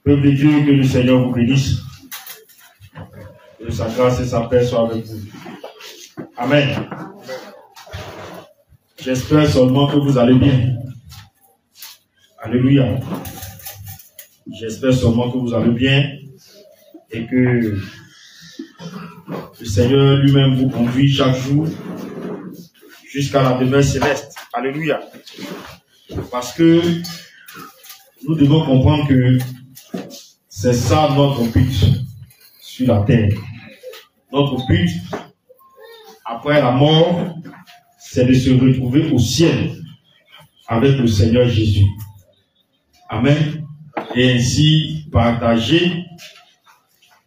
Peuple de Dieu, que le Seigneur vous bénisse. Que sa grâce et sa paix soient avec vous. Amen. J'espère seulement que vous allez bien. Alléluia. J'espère seulement que vous allez bien et que le Seigneur lui-même vous conduit chaque jour jusqu'à la demeure céleste. Alléluia. Parce que nous devons comprendre que c'est ça notre but sur la terre. Notre but, après la mort, c'est de se retrouver au ciel avec le Seigneur Jésus. Amen. Et ainsi partager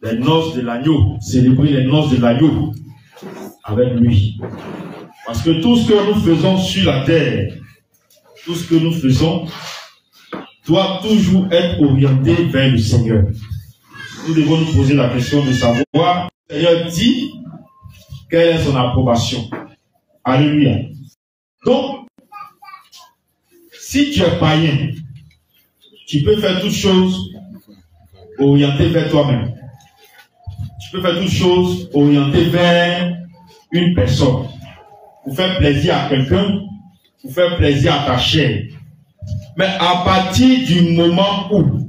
les noces de l'agneau, célébrer les noces de l'agneau avec lui. Parce que tout ce que nous faisons sur la terre, tout ce que nous faisons doit toujours être orienté vers le Seigneur. Nous devons nous poser la question de savoir, le Seigneur dit, quelle est son approbation. Alléluia. Donc, si tu es païen, tu peux faire toutes choses orientées vers toi-même. Tu peux faire toutes choses orientées vers une personne. Pour faire plaisir à quelqu'un, pour faire plaisir à ta chair. Mais à partir du moment où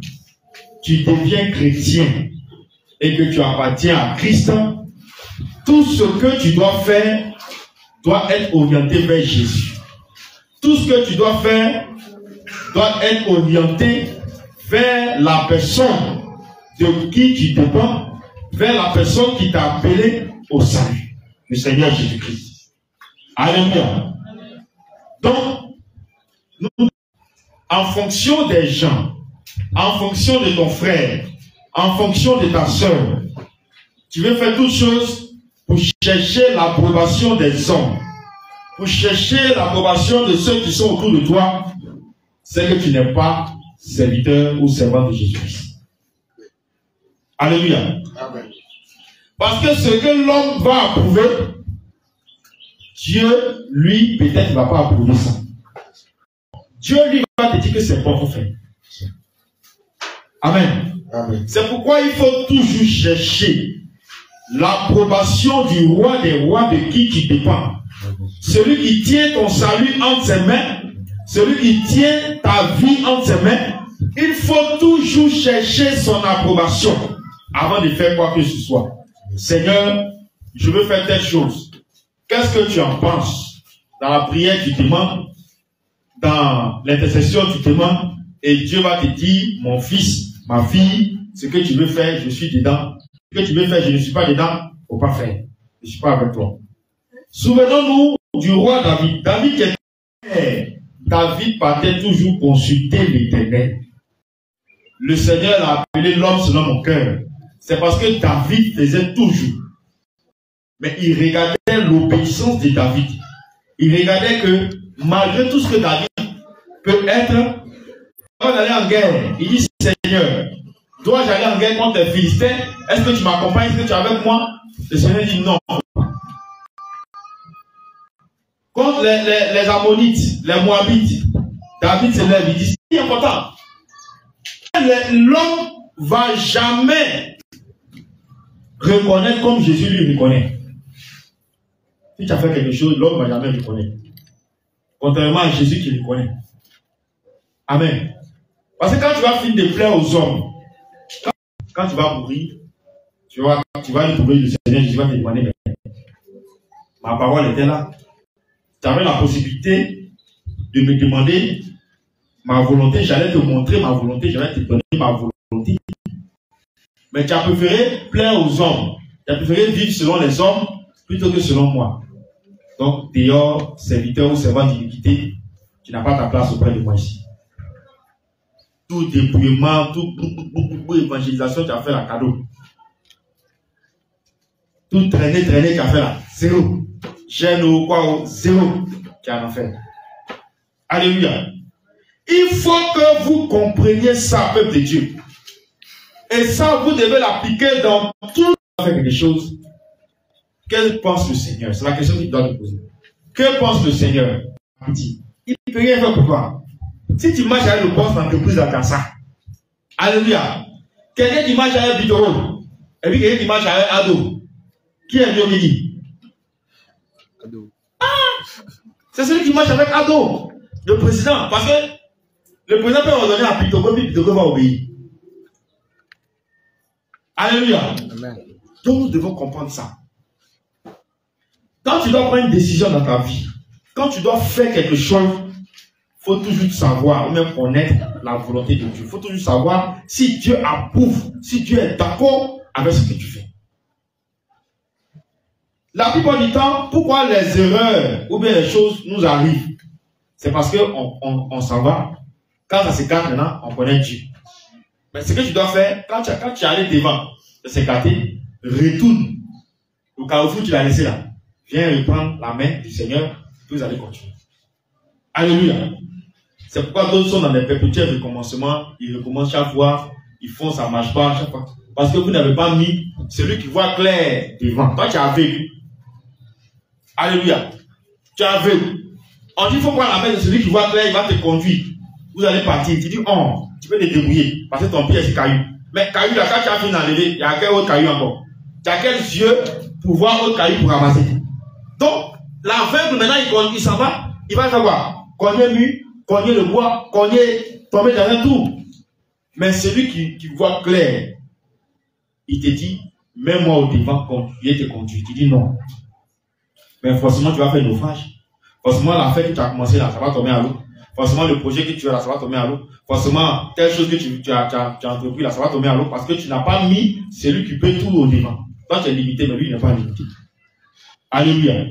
tu deviens chrétien et que tu appartiens à Christ, tout ce que tu dois faire doit être orienté vers Jésus. Tout ce que tu dois faire doit être orienté vers la personne de qui tu dépends, vers la personne qui t'a appelé au salut, le Seigneur Jésus-Christ. Alléluia. Donc, nous, en fonction des gens, en fonction de ton frère, en fonction de ta soeur, tu veux faire toutes choses pour chercher l'approbation des hommes, pour chercher l'approbation de ceux qui sont autour de toi, c'est que tu n'es pas serviteur ou servant de Jésus-Christ. Alléluia. Amen. Parce que ce que l'homme va approuver, Dieu, lui, peut-être ne va pas approuver ça. Dieu, lui, va te dire que c'est bon pour faire. Amen. Amen. C'est pourquoi il faut toujours chercher l'approbation du roi des rois de qui tu dépends. Celui qui tient ton salut entre ses mains, celui qui tient ta vie entre ses mains, il faut toujours chercher son approbation avant de faire quoi que ce soit. Seigneur, je veux faire telle chose. Qu'est-ce que tu en penses? Dans la prière, tu demandes. Dans l'intercession, tu demandes. Et Dieu va te dire, mon fils, ma fille, ce que tu veux faire, je suis dedans. Ce que tu veux faire, je ne suis pas dedans. Il ne faut pas faire. Je ne suis pas avec toi. Souvenons-nous du roi David. David qui était... David partait toujours consulter l'Éternel. Le Seigneur l'a appelé l'homme selon mon cœur. C'est parce que David faisait toujours. Mais il regardait l'obéissance de David. Il regardait que malgré tout ce que David peut être, avant d'aller en guerre, il dit, Seigneur, dois-je aller en guerre contre les Philistins? Est-ce que tu m'accompagnes? Est-ce que tu es avec moi? Le Seigneur dit non. Contre les Ammonites, les Moabites, David se lève, il dit, c'est important. L'homme ne va jamais reconnaître comme Jésus lui reconnaît. Si tu as fait quelque chose, l'homme ne va jamais reconnaître. Contrairement à Jésus qui reconnaît. Amen. Parce que quand tu vas finir de plaire aux hommes, quand tu vas mourir, tu vas lui trouver le Seigneur, Jésus va te demander, mais ma parole était là. Tu avais la possibilité de me demander ma volonté, j'allais te montrer ma volonté, j'allais te donner ma volonté. Mais tu as préféré plaire aux hommes. Tu as préféré vivre selon les hommes plutôt que selon moi. Donc, dehors, serviteur ou servant d'iniquité, tu n'as pas ta place auprès de moi ici. Tout dépouillement, tout évangélisation, tu as fait la cadeau. Tout traîner, tu as fait là. Zéro. Gêne ou quoi, zéro. Tu as en fait. Alléluia. Il faut que vous compreniez ça, peuple de Dieu. Et ça, vous devez l'appliquer dans tout. Faire quelque chose. Que pense le Seigneur? C'est la question qu'il doit te poser. Que pense le Seigneur? Il ne peut rien faire pour toi. Si tu marches avec le boss d'entreprise à ça, alléluia. Quelqu'un qui marche avec Bitoro, et puis quelqu'un qui marche avec Ado. Qui est mieux dit? Ado. Ah! C'est celui qui marche avec Ado, le président. Parce que le président peut ordonner à Bitoro, puis Bitoro va obéir. Alléluia. Amen. Donc nous devons comprendre ça. Quand tu dois prendre une décision dans ta vie, quand tu dois faire quelque chose, il faut toujours savoir, ou même connaître la volonté de Dieu. Il faut toujours savoir si Dieu approuve, si Dieu est d'accord avec ce que tu fais. La plupart du temps, pourquoi les erreurs ou bien les choses nous arrivent? C'est parce qu'on s'en va. Quand ça s'écarte maintenant, on connaît Dieu. Mais ce que tu dois faire, quand tu es allé devant de s'écarter, retourne au carrefour où tu l'as laissé là. Viens reprendre la main du Seigneur, puis vous allez continuer. Alléluia. C'est pourquoi d'autres sont dans des perpétuels recommencements, ils recommencent chaque fois, ils font, ça ne marche pas chaque fois. Parce que vous n'avez pas mis celui qui voit clair devant. Toi, tu as aveugle. Alléluia. Tu as aveugle. On dit qu'il faut prendre la main de celui qui voit clair, il va te conduire. Vous allez partir. Tu dis, oh, tu peux te débrouiller. Parce que ton pied, c'est caillou. Mais caillou, là, quand tu as fini d'enlever, il y a quel autre caillou encore? Tu as quels yeux pour voir autre caillou pour ramasser? Donc, l'aveugle, maintenant, il s'en va. Il va savoir. Cogner le mur, cogner le bois, cogner, tomber dans un trou. Mais celui qui voit clair, il te dit, mets-moi au devant, conduire, te conduire. Tu dis non. Mais forcément, tu vas faire naufrage. Forcément, l'affaire que tu as commencé là, ça va tomber à l'eau. Forcément, le projet que tu as là, ça va tomber à l'eau. Forcément, telle chose que tu as entrepris là, ça va tomber à l'eau parce que tu n'as pas mis celui qui peut tout au devant. Toi, tu es limité, mais lui, il n'est pas limité. Alléluia.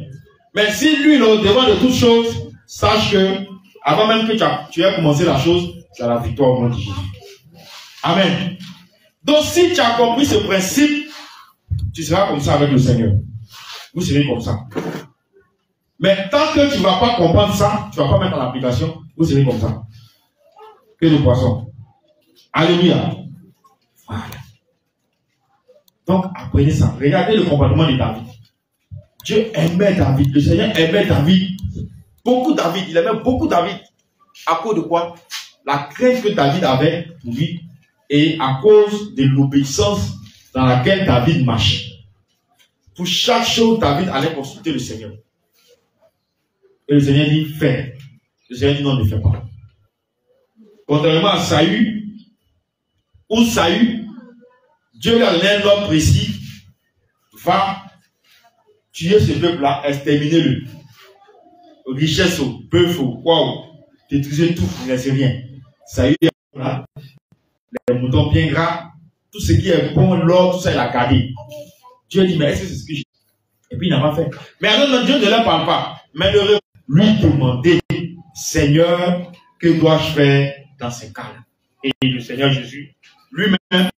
Mais si lui, il est au devant de toutes choses, sache que, avant même que tu aies commencé la chose, tu as la victoire au nom de Jésus. Amen. Donc, si tu as compris ce principe, tu seras comme ça avec le Seigneur. Vous serez comme ça. Mais tant que tu ne vas pas comprendre ça, tu ne vas pas mettre en application, vous serez comme ça. Que le poisson. Alléluia. Voilà. Donc, apprenez ça. Regardez le comportement de David. Dieu aimait David. Le Seigneur aimait David. Beaucoup David. Il aimait beaucoup David. À cause de quoi? La crainte que David avait pour lui et à cause de l'obéissance dans laquelle David marchait. Pour chaque chose, David allait consulter le Seigneur. Et le Seigneur dit, fais. Le Seigneur dit, non, ne fais pas. Contrairement à Saül, où Saül, Dieu lui a donné un ordre précis, va tuer ce peuple-là, exterminer-le. Richesse, bœuf, quoi, détruire tout, ne laisse rien. Saül, là, les moutons bien gras, tout ce qui est bon, l'or, tout ça, il a gardé. Dieu dit, mais est-ce que c'est ce que j'ai? Et puis il n'a pas fait. Mais alors, Dieu ne leur parle pas. Mais lui demander, Seigneur, que dois-je faire dans ces cas-là? Et le Seigneur Jésus, lui-même,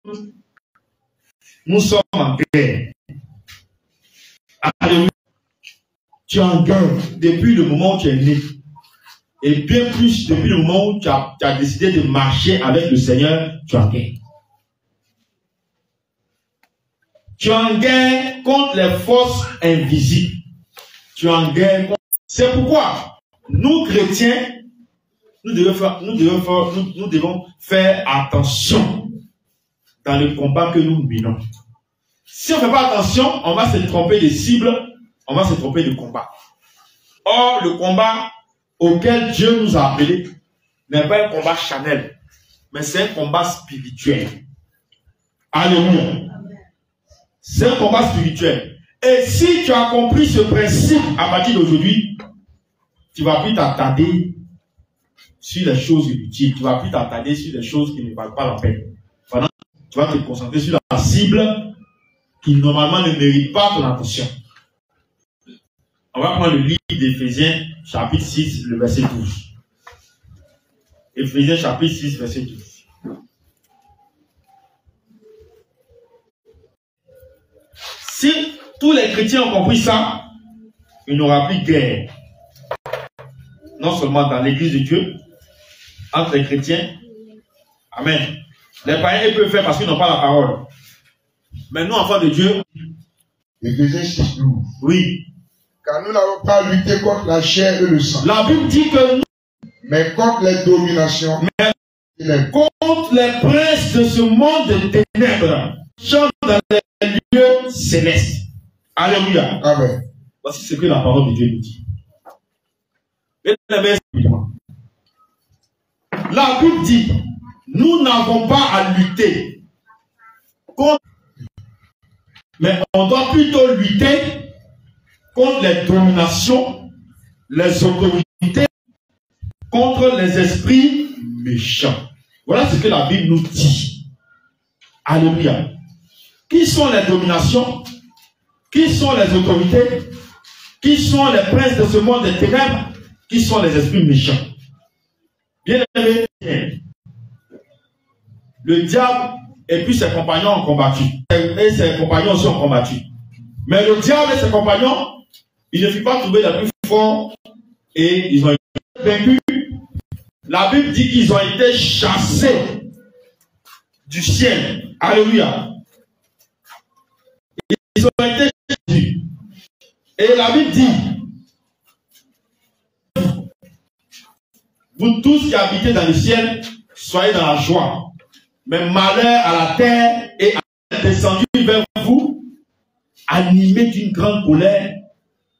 nous sommes en guerre. Alléluia. Tu es en guerre depuis le moment où tu es né. Et bien plus depuis le moment où tu as décidé de marcher avec le Seigneur, tu es en guerre. Tu es en guerre contre les forces invisibles. Tu es en guerre contre... C'est pourquoi nous, chrétiens, nous devons faire attention dans le combat que nous menons. Si on ne fait pas attention, on va se tromper de cible, on va se tromper de combat. Or, le combat auquel Dieu nous a appelés n'est pas un combat charnel, mais c'est un combat spirituel. Alléluia. C'est un combat spirituel. Et si tu as compris ce principe à partir d'aujourd'hui, tu ne vas plus t'attarder sur les choses inutiles. Tu ne vas plus t'attarder sur les choses qui ne valent pas la peine. Pendant, tu vas te concentrer sur la cible qui normalement ne mérite pas ton attention. On va prendre le livre d'Éphésiens, chapitre 6, le verset 12. Éphésiens, chapitre 6, verset 12. Si tous les chrétiens ont compris ça, il n'y aura plus de guerre. Non seulement dans l'église de Dieu, entre les chrétiens. Amen. Les païens, ils peuvent faire parce qu'ils n'ont pas la parole. Mais nous, enfants de Dieu. Éphésiens 6, 12. Oui. Car nous n'avons pas lutté contre la chair et le sang. La Bible dit que nous. Mais contre les dominations. Mais contre contre les princes de ce monde de ténèbres, chante dans les lieux célestes. Alléluia. Amen. Voici ce que la parole de Dieu nous dit. La Bible dit, nous n'avons pas à lutter contre, mais on doit plutôt lutter contre les dominations, les autorités, contre les esprits méchants. Voilà ce que la Bible nous dit. Alléluia. Qui sont les dominations? Qui sont les autorités? Qui sont les princes de ce monde des ténèbres? Qui sont les esprits méchants? Bien aimé, le diable et puis ses compagnons ont combattu. Et ses compagnons aussi ont combattu. Mais le diable et ses compagnons, ils ne furent pas trouvés les plus forts et ils ont été vaincus. La Bible dit qu'ils ont été chassés du ciel. Alléluia. Ils ont été chassés. Et la Bible dit, vous tous qui habitez dans le ciel, soyez dans la joie. Mais malheur à la terre est descendu vers vous, animé d'une grande colère,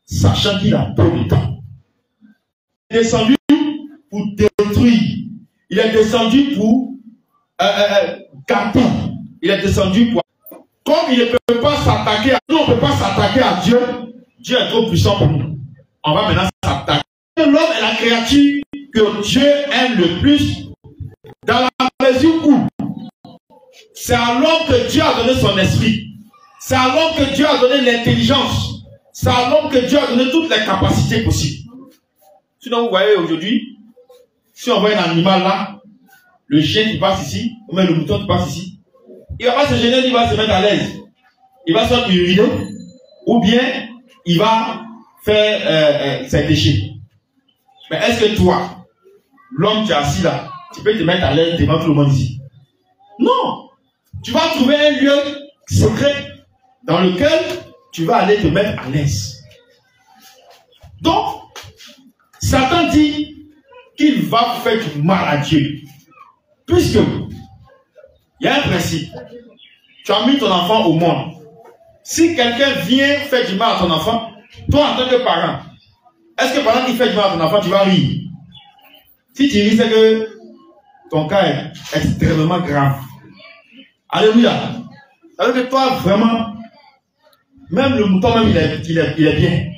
sachant qu'il a peu de temps. Il est descendu pour détruire. Il est descendu pour gâter. Il est descendu pour... Comme il ne peut pas s'attaquer à nous, on ne peut pas s'attaquer à Dieu. Dieu est trop puissant pour nous. On va maintenant s'attaquer. L'homme est la créature que Dieu aime le plus, dans la mesure où c'est à l'homme que Dieu a donné son esprit. C'est à l'homme que Dieu a donné l'intelligence. C'est à l'homme que Dieu a donné toutes les capacités possibles. Sinon, vous voyez aujourd'hui, si on voit un animal là, le chien qui passe ici, ou même le mouton qui passe ici, il ne va pas se gêner, il va se mettre à l'aise. Il va soit uriner, ou bien il va faire ses déchets. Mais est-ce que toi, l'homme qui est assis là, tu peux te mettre à l'aise devant tout le monde ici? Non. Tu vas trouver un lieu secret dans lequel tu vas aller te mettre à l'aise. Donc, Satan dit qu'il va faire du mal à Dieu. Puisque, il y a un principe. Tu as mis ton enfant au monde. Si quelqu'un vient faire du mal à ton enfant, toi en tant que parent, est-ce que pendant qu'il fait du mal à ton enfant, tu vas rire? Si tu ris, c'est que ton cas est extrêmement grave. Alléluia. Ça veut dire que toi, vraiment, même le mouton, même, il est bien.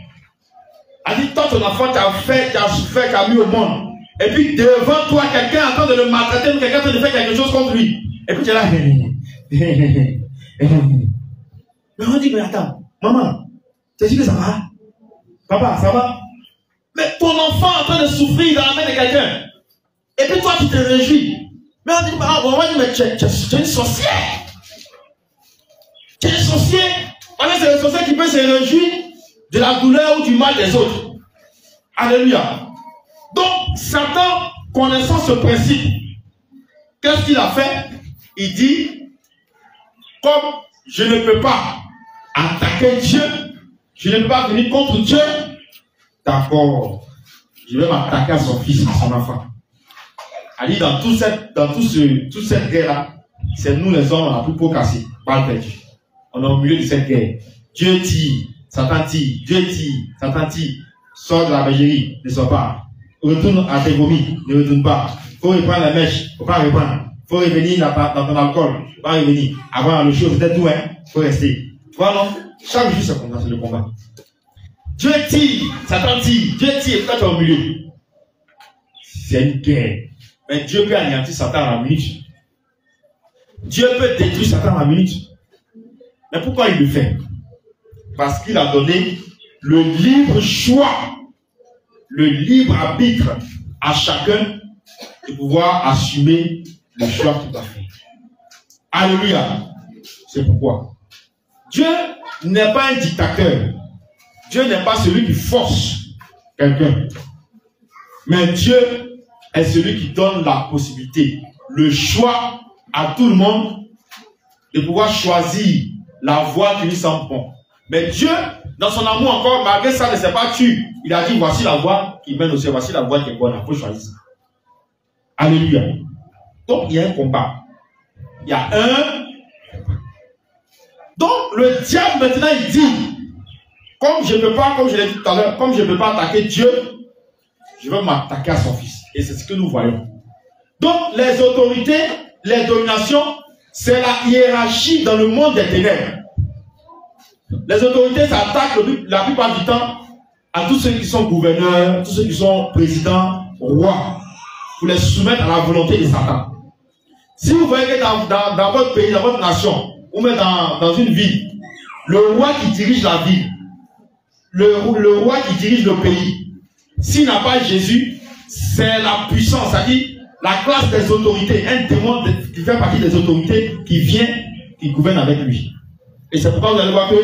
A dit, toi, ton enfant t'a fait, t'a souffert, t'a mis au monde. Et puis, devant toi, quelqu'un est en train de le maltraiter, ou quelqu'un est en train de faire quelque chose contre lui. Et puis, tu es là. Mais on dit, mais attends, maman, tu dis que ça va? Papa, ça va? Mais ton enfant est en train de souffrir dans la main de quelqu'un. Et puis, toi, tu te réjouis. Mais on dit, mais tu es une sorcière. Tu es une sorcière. C'est le sorcier qui peut se réjouir de la douleur ou du mal des autres. Alléluia. Donc, Satan, connaissant ce principe, qu'est-ce qu'il a fait? Il dit, comme je ne peux pas attaquer Dieu, je ne peux pas venir contre Dieu, d'accord, je vais m'attaquer à son fils, à son enfant. Elle dit, dans toute cette guerre-là, c'est nous les hommes, on a plus peau cassée, balle perdue. On est au milieu de cette guerre. Dieu tire, Satan tire, Dieu tire, Satan tire. Sors de la bergerie, ne sors pas. Retourne à tes vomis, ne retourne pas. Faut reprendre la mèche, faut pas reprendre. Faut revenir dans ton alcool, faut pas revenir. Avant le show, c'était tout, hein. Faut rester. Tu vois, non? Chaque jour, c'est comme ça, c'est le combat. Dieu tire, Satan tire, Dieu tire, et toi, tu es au milieu. C'est une guerre. Mais Dieu peut anéantir Satan à la minute. Dieu peut détruire Satan à la minute. Mais pourquoi il le fait? Parce qu'il a donné le libre choix, le libre arbitre à chacun de pouvoir assumer le choix qu'il doit faire. Alléluia. C'est pourquoi Dieu n'est pas un dictateur. Dieu n'est pas celui qui force quelqu'un. Mais Dieu est celui qui donne la possibilité, le choix à tout le monde de pouvoir choisir la voie qui lui semble bon. Mais Dieu, dans son amour encore, malgré ça, ne s'est pas tué. Il a dit, voici la voie qui mène au ciel, voici la voie qui est bonne, il faut choisir. Alléluia. Donc, il y a un combat. Il y a un. Donc, le diable, maintenant, il dit, comme je ne peux pas, comme je l'ai dit tout à l'heure, comme je ne peux pas attaquer Dieu, je vais m'attaquer à son fils. Et c'est ce que nous voyons. Donc, les autorités, les dominations, c'est la hiérarchie dans le monde des ténèbres. Les autorités s'attaquent la plupart du temps à tous ceux qui sont gouverneurs, tous ceux qui sont présidents, rois, pour les soumettre à la volonté de Satan. Si vous voyez que dans votre pays, dans votre nation, ou même dans une ville, le roi qui dirige la ville, le roi qui dirige le pays, s'il n'a pas Jésus, c'est la puissance, c'est-à-dire la classe des autorités, un démon qui fait partie des autorités qui vient, qui gouverne avec lui. Et c'est pourquoi vous allez voir que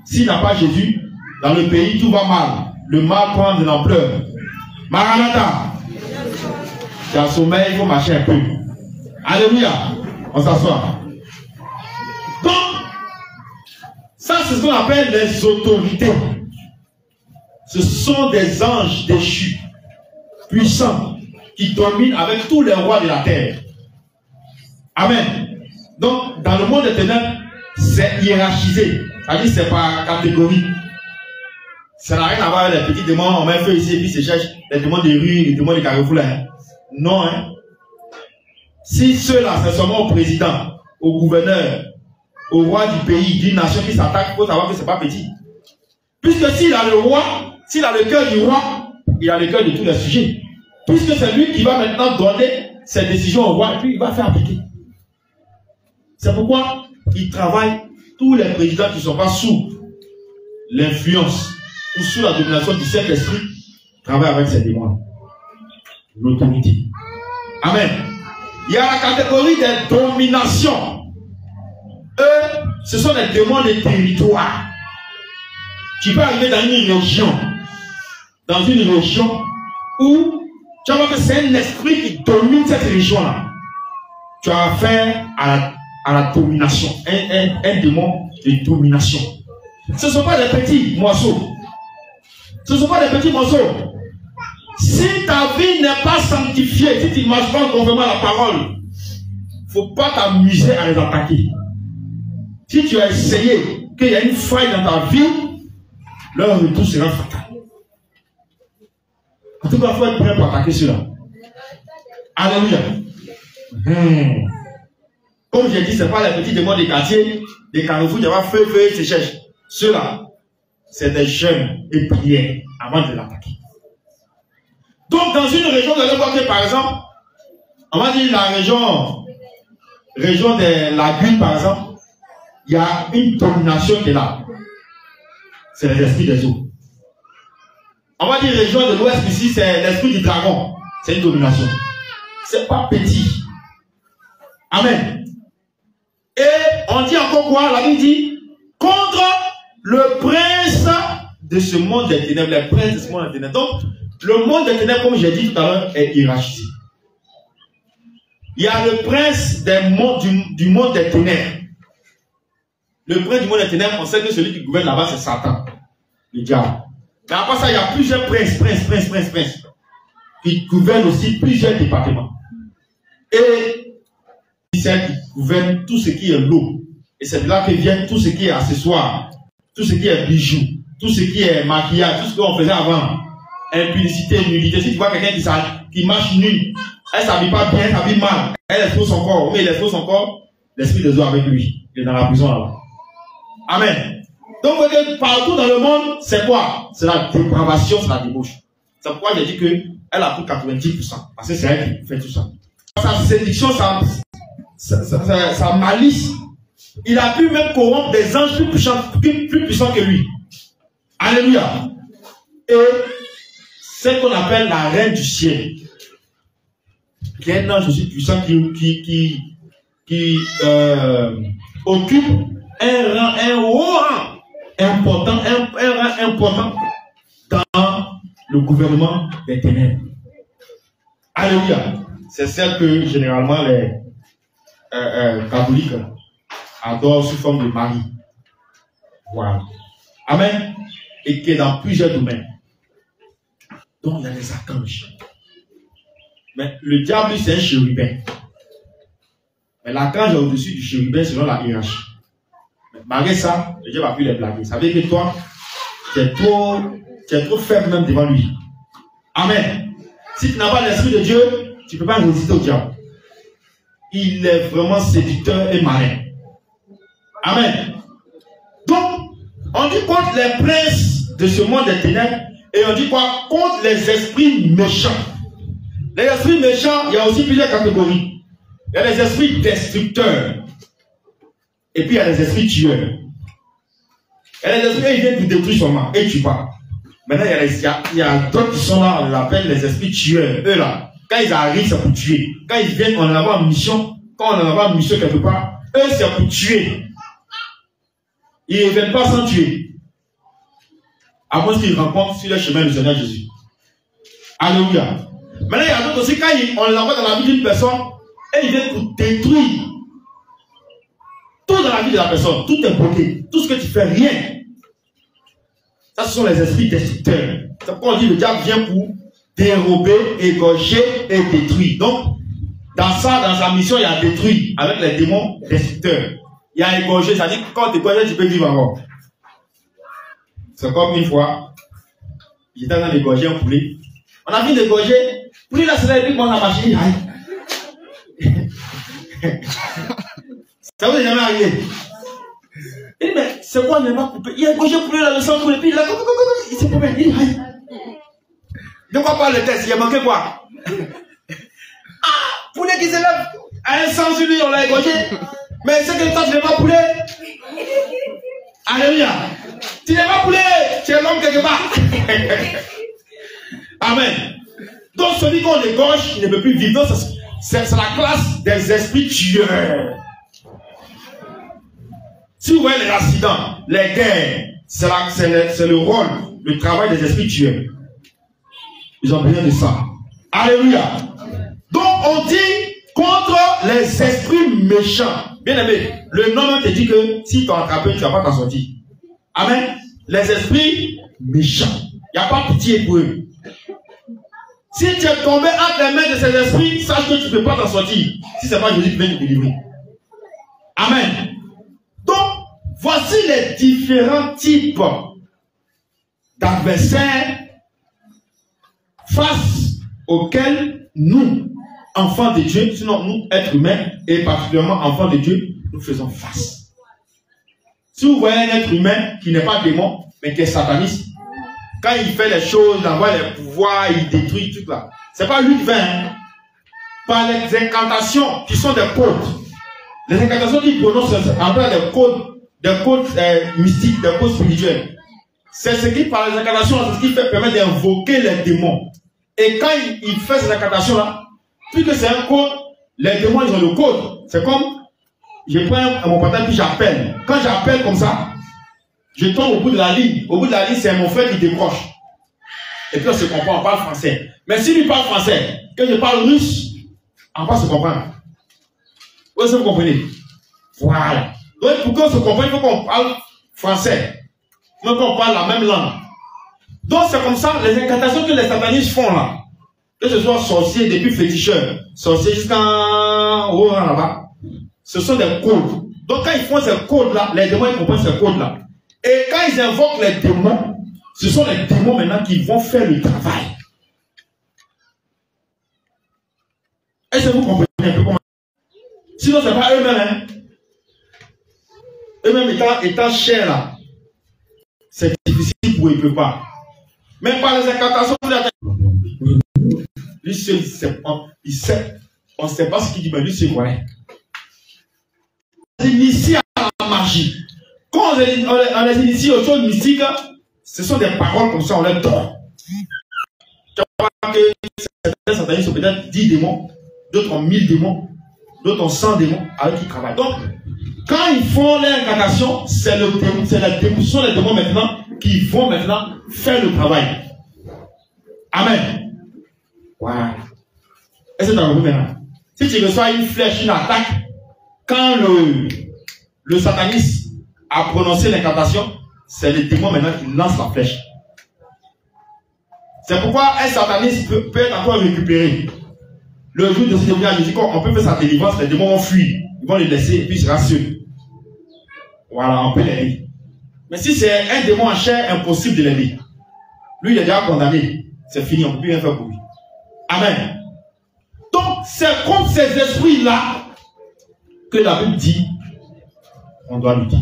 s'il n'a pas Jésus, dans le pays, tout va mal. Le mal prend de l'ampleur. Maranatha. Tu as sommeil, il faut marcher un peu. Alléluia. On s'assoit. Donc, ça c'est ce qu'on appelle les autorités. Ce sont des anges déchus, puissants, qui dominent avec tous les rois de la terre. Amen. Donc, dans le monde des ténèbres, c'est hiérarchisé. C'est-à-dire c'est par catégorie. Ça n'a rien à voir avec les petits démons, on met un feu ici et puis se cherche les démons de rue, les démons de carrefour. Hein. Non, hein. Si ceux-là, c'est seulement au président, au gouverneur, au roi du pays, d'une nation qui s'attaque, il faut savoir que ce n'est pas petit. Puisque s'il a le roi, s'il a le cœur du roi, il a le cœur de tous les sujets. Puisque c'est lui qui va maintenant donner ses décisions au roi et puis il va faire appliquer. C'est pourquoi il travaille, tous les présidents qui ne sont pas sous l'influence ou sous la domination du Saint-Esprit travaillent avec ces démons. L'autorité. Amen. Il y a la catégorie des dominations. Eux, ce sont des démons de territoire. Tu peux arriver dans une région où tu vas voir que c'est un esprit qui domine cette région-là. Tu as affaire à la domination. Un démon de domination. Ce ne sont pas des petits morceaux. Ce ne sont pas des petits morceaux. Si ta vie n'est pas sanctifiée, si tu ne marches pas conformément à la parole, il ne faut pas t'amuser à les attaquer. Si tu as essayé qu'il y a une faille dans ta vie, leur retour sera fatal. En tout cas, il faut être prêt pour attaquer cela. Alléluia. Comme j'ai dit, ce n'est pas les petits démons des quartiers, des carrefours, il y a feu, ils se cherchent. Ceux-là, c'est des jeunes et prières avant de l'attaquer. Donc, dans une région, vous allez voir que, par exemple, on va dire la région des lagunes, par exemple, il y a une domination qui est là. C'est l'esprit des eaux. On va dire région de l'ouest ici, c'est l'esprit du dragon. C'est une domination. C'est pas petit. Amen. Et on dit encore quoi? La Bible dit contre le prince de ce monde des ténèbres, les princes de ce monde des ténèbres. Donc, le monde des ténèbres, comme j'ai dit tout à l'heure, est hiérarchisé. Il y a le prince du monde des ténèbres. Le prince du monde des ténèbres, on sait que celui qui gouverne là-bas, c'est Satan, le diable. Mais après ça, il y a plusieurs princes, qui gouvernent aussi plusieurs départements. Et c'est qui gouverne tout ce qui est l'eau. Et c'est de là que vient tout ce qui est accessoire, tout ce qui est bijoux, tout ce qui est maquillage, tout ce qu'on faisait avant. Impudicité, nullité. Si tu vois quelqu'un qui marche nu, elle ne s'habille pas bien, elle s'habille mal. Elle expose son corps. Mais elle expose son corps, l'esprit des eaux avec lui. Il est dans la prison là-bas. Amen. Donc, vous voyez, partout dans le monde, c'est quoi? C'est la dépravation, c'est la débauche. C'est pourquoi j'ai dit qu'elle a pris 90%. Parce que c'est elle qui fait tout ça. Sa séduction, sa malice, il a pu même corrompre des anges plus puissants que lui. Alléluia. Et c'est ce qu'on appelle la reine du ciel, qui est un ange aussi puissant qui occupe un haut rang important, un rang important dans le gouvernement des ténèbres. Alléluia. C'est celle que généralement les catholiques adorent sous forme de Marie. Voilà. Amen. Et qui est dans plusieurs domaines. Donc il y a les archanges. Mais le diable, c'est un chérubin. Mais l'archange est au-dessus du chérubin selon la hiérarchie. Malgré ça, le diable a pu les blaguer. Ça veut dire que toi, tu es trop faible même devant lui. Amen. Si tu n'as pas l'esprit de Dieu, tu ne peux pas résister au diable. Il est vraiment séducteur et malin. Amen. Donc, on dit contre les princes de ce monde des ténèbres et on dit quoi? Contre les esprits méchants. Les esprits méchants, il y a aussi plusieurs catégories. Il y a les esprits destructeurs. Et puis il y a les esprits tueurs. Et les esprits, ils viennent pour détruire seulement. Et tu pars. Maintenant, il y a d'autres qui sont là, on les appelle les esprits tueurs. Eux là, quand ils arrivent, c'est pour tuer. Quand ils viennent, on en a en mission. Quand on en a en mission quelque part, eux, c'est pour tuer. Ils ne viennent pas sans tuer. À moins qu'ils rencontrent sur le chemin du Seigneur Jésus. Alléluia. Maintenant, il y a d'autres aussi, quand on l'envoie dans la vie d'une personne, et ils viennent pour détruire. Tout dans la vie de la personne, tout est bloqué. Tout ce que tu fais, rien. Ça, ce sont les esprits destructeurs. C'est pourquoi on dit que le diable vient pour dérober, égorger et détruire. Donc, dans sa mission, il y a détruire avec les démons destructeurs. Il y a égorger, ça dit que quand tu égorges, tu peux vivre encore. C'est comme une fois, j'étais en train d'égorger un poulet. On a vu d'égorger, poulet là, c'est là, et puis on a marché. Ça vous est jamais arrivé? Il dit, mais c'est quoi, il n'a pas coupé? Il a égorgé poulet là, le sang coule, et puis il s'est coupé. Il dit, aïe. De quoi parle le test? Il a manqué quoi? Ah, poulet qui s'élève à un sang sur lui, on l'a égorgé. Mais c'est que toi, tu n'es pas poulet. Alléluia. Tu n'es pas poulet, tu es l'homme quelque part. Amen. Donc celui qu'on égorge, il ne peut plus vivre. C'est la classe des esprits tueurs. Si vous voyez les accidents, les guerres, c'est le rôle, le travail des esprits tueurs. Ils ont besoin de ça. Alléluia. Donc on dit contre les esprits méchants. Bien aimé, le nom te dit que si tu as attrapé, tu ne vas pas t'en sortir. Amen. Les esprits méchants. Il n'y a pas pitié pour eux. Si tu es tombé entre les mains de ces esprits, sache que tu ne peux pas t'en sortir. Si ce n'est pas Jésus qui vient te délivrer. Amen. Donc, voici les différents types d'adversaires face auxquels nous, enfants de Dieu, sinon nous, êtres humains, et particulièrement enfants de Dieu, nous faisons face. Si vous voyez un être humain qui n'est pas démon, mais qui est sataniste, quand il fait les choses, il envoie les pouvoirs, il détruit tout là. C'est pas lui qui vient. Hein. Par les incantations qui sont des codes. Les incantations qu'il prononce en fait des codes mystiques, des codes spirituels. C'est ce qui, par les incantations, c'est ce qui permet d'invoquer les démons. Et quand il fait ces incantations là, puisque c'est un code, les démons ils ont le code. C'est comme je prends mon portable puis j'appelle. Quand j'appelle comme ça, je tombe au bout de la ligne. Au bout de la ligne, c'est mon frère qui décroche. Et puis on se comprend, on parle français. Mais si lui parle français, que je parle russe, on va se comprendre. Est-ce que vous comprenez? Voilà. Donc pour qu'on se comprenne, il faut qu'on parle français. Il faut qu'on parle la même langue. Donc c'est comme ça, les incantations que les satanistes font là, que ce soit sorciers depuis féticheurs, sorciers jusqu'à haut là-bas, ce sont des codes. Donc quand ils font ces codes-là, les démons ils comprennent ces codes-là. Et quand ils invoquent les démons, ce sont les démons maintenant qui vont faire le travail. Est-ce que vous comprenez un peu comment? Sinon, ce n'est pas eux-mêmes. Hein? Eux-mêmes étant chers là, c'est difficile pour eux, ils ne peuvent pas. Même par les incantations, lui seul, il sait. On ne sait pas ce qu'il dit, mais lui seul, voilà. On les initie à la magie. Quand on les initie aux choses mystiques, ce sont des paroles comme ça, on les donne. Tu vois que certains satanistes ont peut-être 10 démons, d'autres ont 1000 démons, d'autres ont 100 démons avec qui ils travaillent. Donc, quand ils font l'incantation, c'est le démon, ce sont les démons maintenant qui vont maintenant faire le travail. Amen. Voilà. Est-ce que tu as compris maintenant? Si tu reçois une flèche, une attaque, quand le sataniste a prononcé l'incantation, c'est le démon maintenant qui lance la flèche. C'est pourquoi un sataniste peut être encore récupéré. Le jour de ce démon, on peut faire sa délivrance, les démons vont fuir. Ils vont le laisser et puis il sera seul. Voilà, on peut l'aider. Mais si c'est un démon en chair, impossible de l'aider. Lui, il est déjà condamné. C'est fini, on ne peut plus rien faire pour lui. Amen. Donc, c'est contre ces esprits-là que la Bible dit on doit lutter.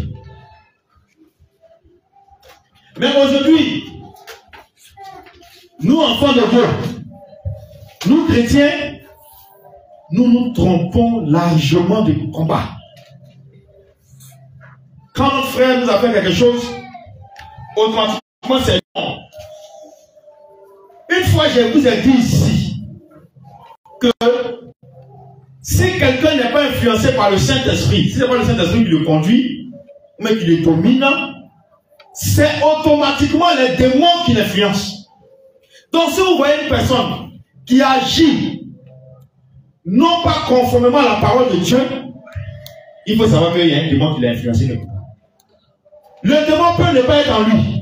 Mais aujourd'hui, nous, enfants de Dieu, nous, chrétiens, nous nous trompons largement du combat. Quand notre frère nous a fait quelque chose, automatiquement c'est non. Une fois, je vous ai dit ici que si quelqu'un n'est pas influencé par le Saint-Esprit, si ce n'est pas le Saint-Esprit qui le conduit, mais qui le domine, c'est automatiquement les démons qui l'influencent. Donc si vous voyez une personne qui agit non pas conformément à la parole de Dieu, il faut savoir qu'il y a un démon qui l'a influencé quelque part. Le démon peut ne pas être en lui.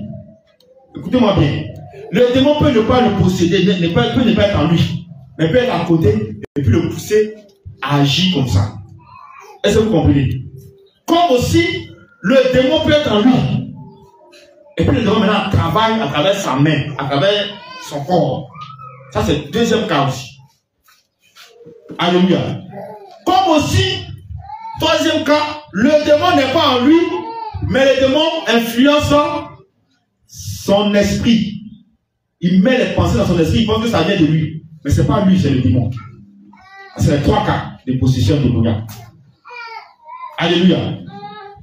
Écoutez-moi bien. Le démon peut ne pas le posséder, peut ne pas être en lui, mais peut être à côté et puis le pousser à agir comme ça. Est-ce que vous comprenez? Comme aussi, le démon peut être en lui. Et puis le démon maintenant travaille à travers sa main, à travers son corps. Ça c'est le deuxième cas aussi. Alléluia. Comme aussi, troisième cas, le démon n'est pas en lui, mais le démon influence son esprit. Il met les pensées dans son esprit, il pense que ça vient de lui. Mais ce n'est pas lui, c'est le démon. C'est les trois cas de possession démoniaque. Alléluia.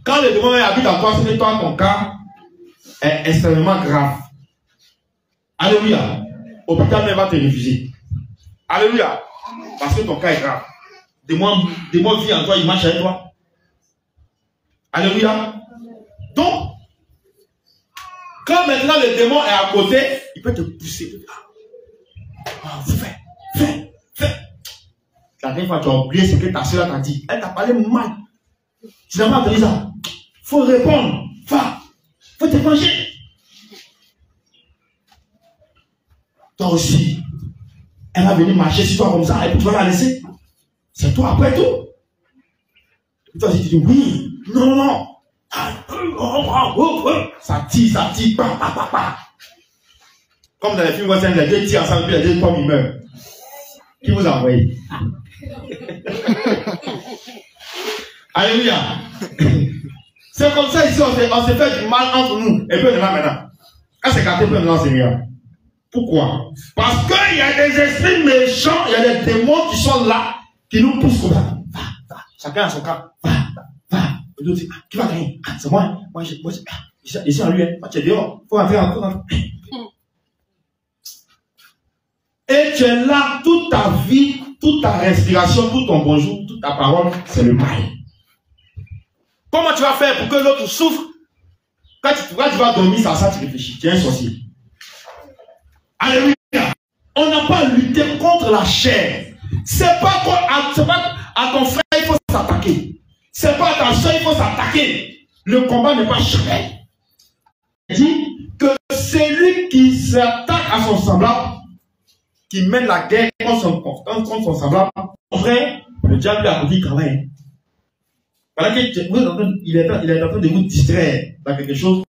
Quand le démon habite en toi, c'est que toi, ton cas est extrêmement grave. Alléluia. Hôpital même va te refuser. Alléluia. Parce que ton cas est grave. Démon vit en toi, il marche avec toi. Alléluia. Donc, quand maintenant le démon est à côté, il peut te pousser. Fais. La dernière fois, tu as oublié ce que ta soeur t'a dit. Elle t'a parlé mal. Tu n'as pas entendu ça. Il faut répondre. Va. Il faut te venger. Toi aussi, elle va venir marcher sur toi comme ça et puis tu vas la laisser. C'est toi après tout. Et toi aussi, tu dis oui. Non. Ça tire. Comme dans les films western, les deux tirent ensemble, puis les deux pommes, ils meurent. Qui vous a envoyé? Alléluia. C'est comme ça ici, on se fait du mal entre nous. Et puis on est là maintenant. Quand c'est gâté, puis on est là, Seigneur. Pourquoi? Parce qu'il y a des esprits méchants, il y a des démons qui sont là, qui nous poussent comme ça. Va. Chacun a son cas. Va. Et l'autre dit, qui va gagner? C'est moi. Moi, ici en lui, moi, tu es dehors. Faut rentrer. Et tu es là toute ta vie, toute ta respiration, tout ton bonjour, toute ta parole, c'est le mal. Comment tu vas faire pour que l'autre souffre? Quand tu vas dormir, ça tu réfléchis. Tu es un sorcier. Alléluia. On n'a pas lutté contre la chair. C'est pas à ton frère il faut s'attaquer. C'est pas à ta soeur il faut s'attaquer. Le combat n'est pas charnel. Il dit que c'est lui qui s'attaque à son semblable, qui mène la guerre contre son semblable. En vrai, le diable lui a dit quand même. Voilà qu'il est en train de vous distraire dans quelque chose.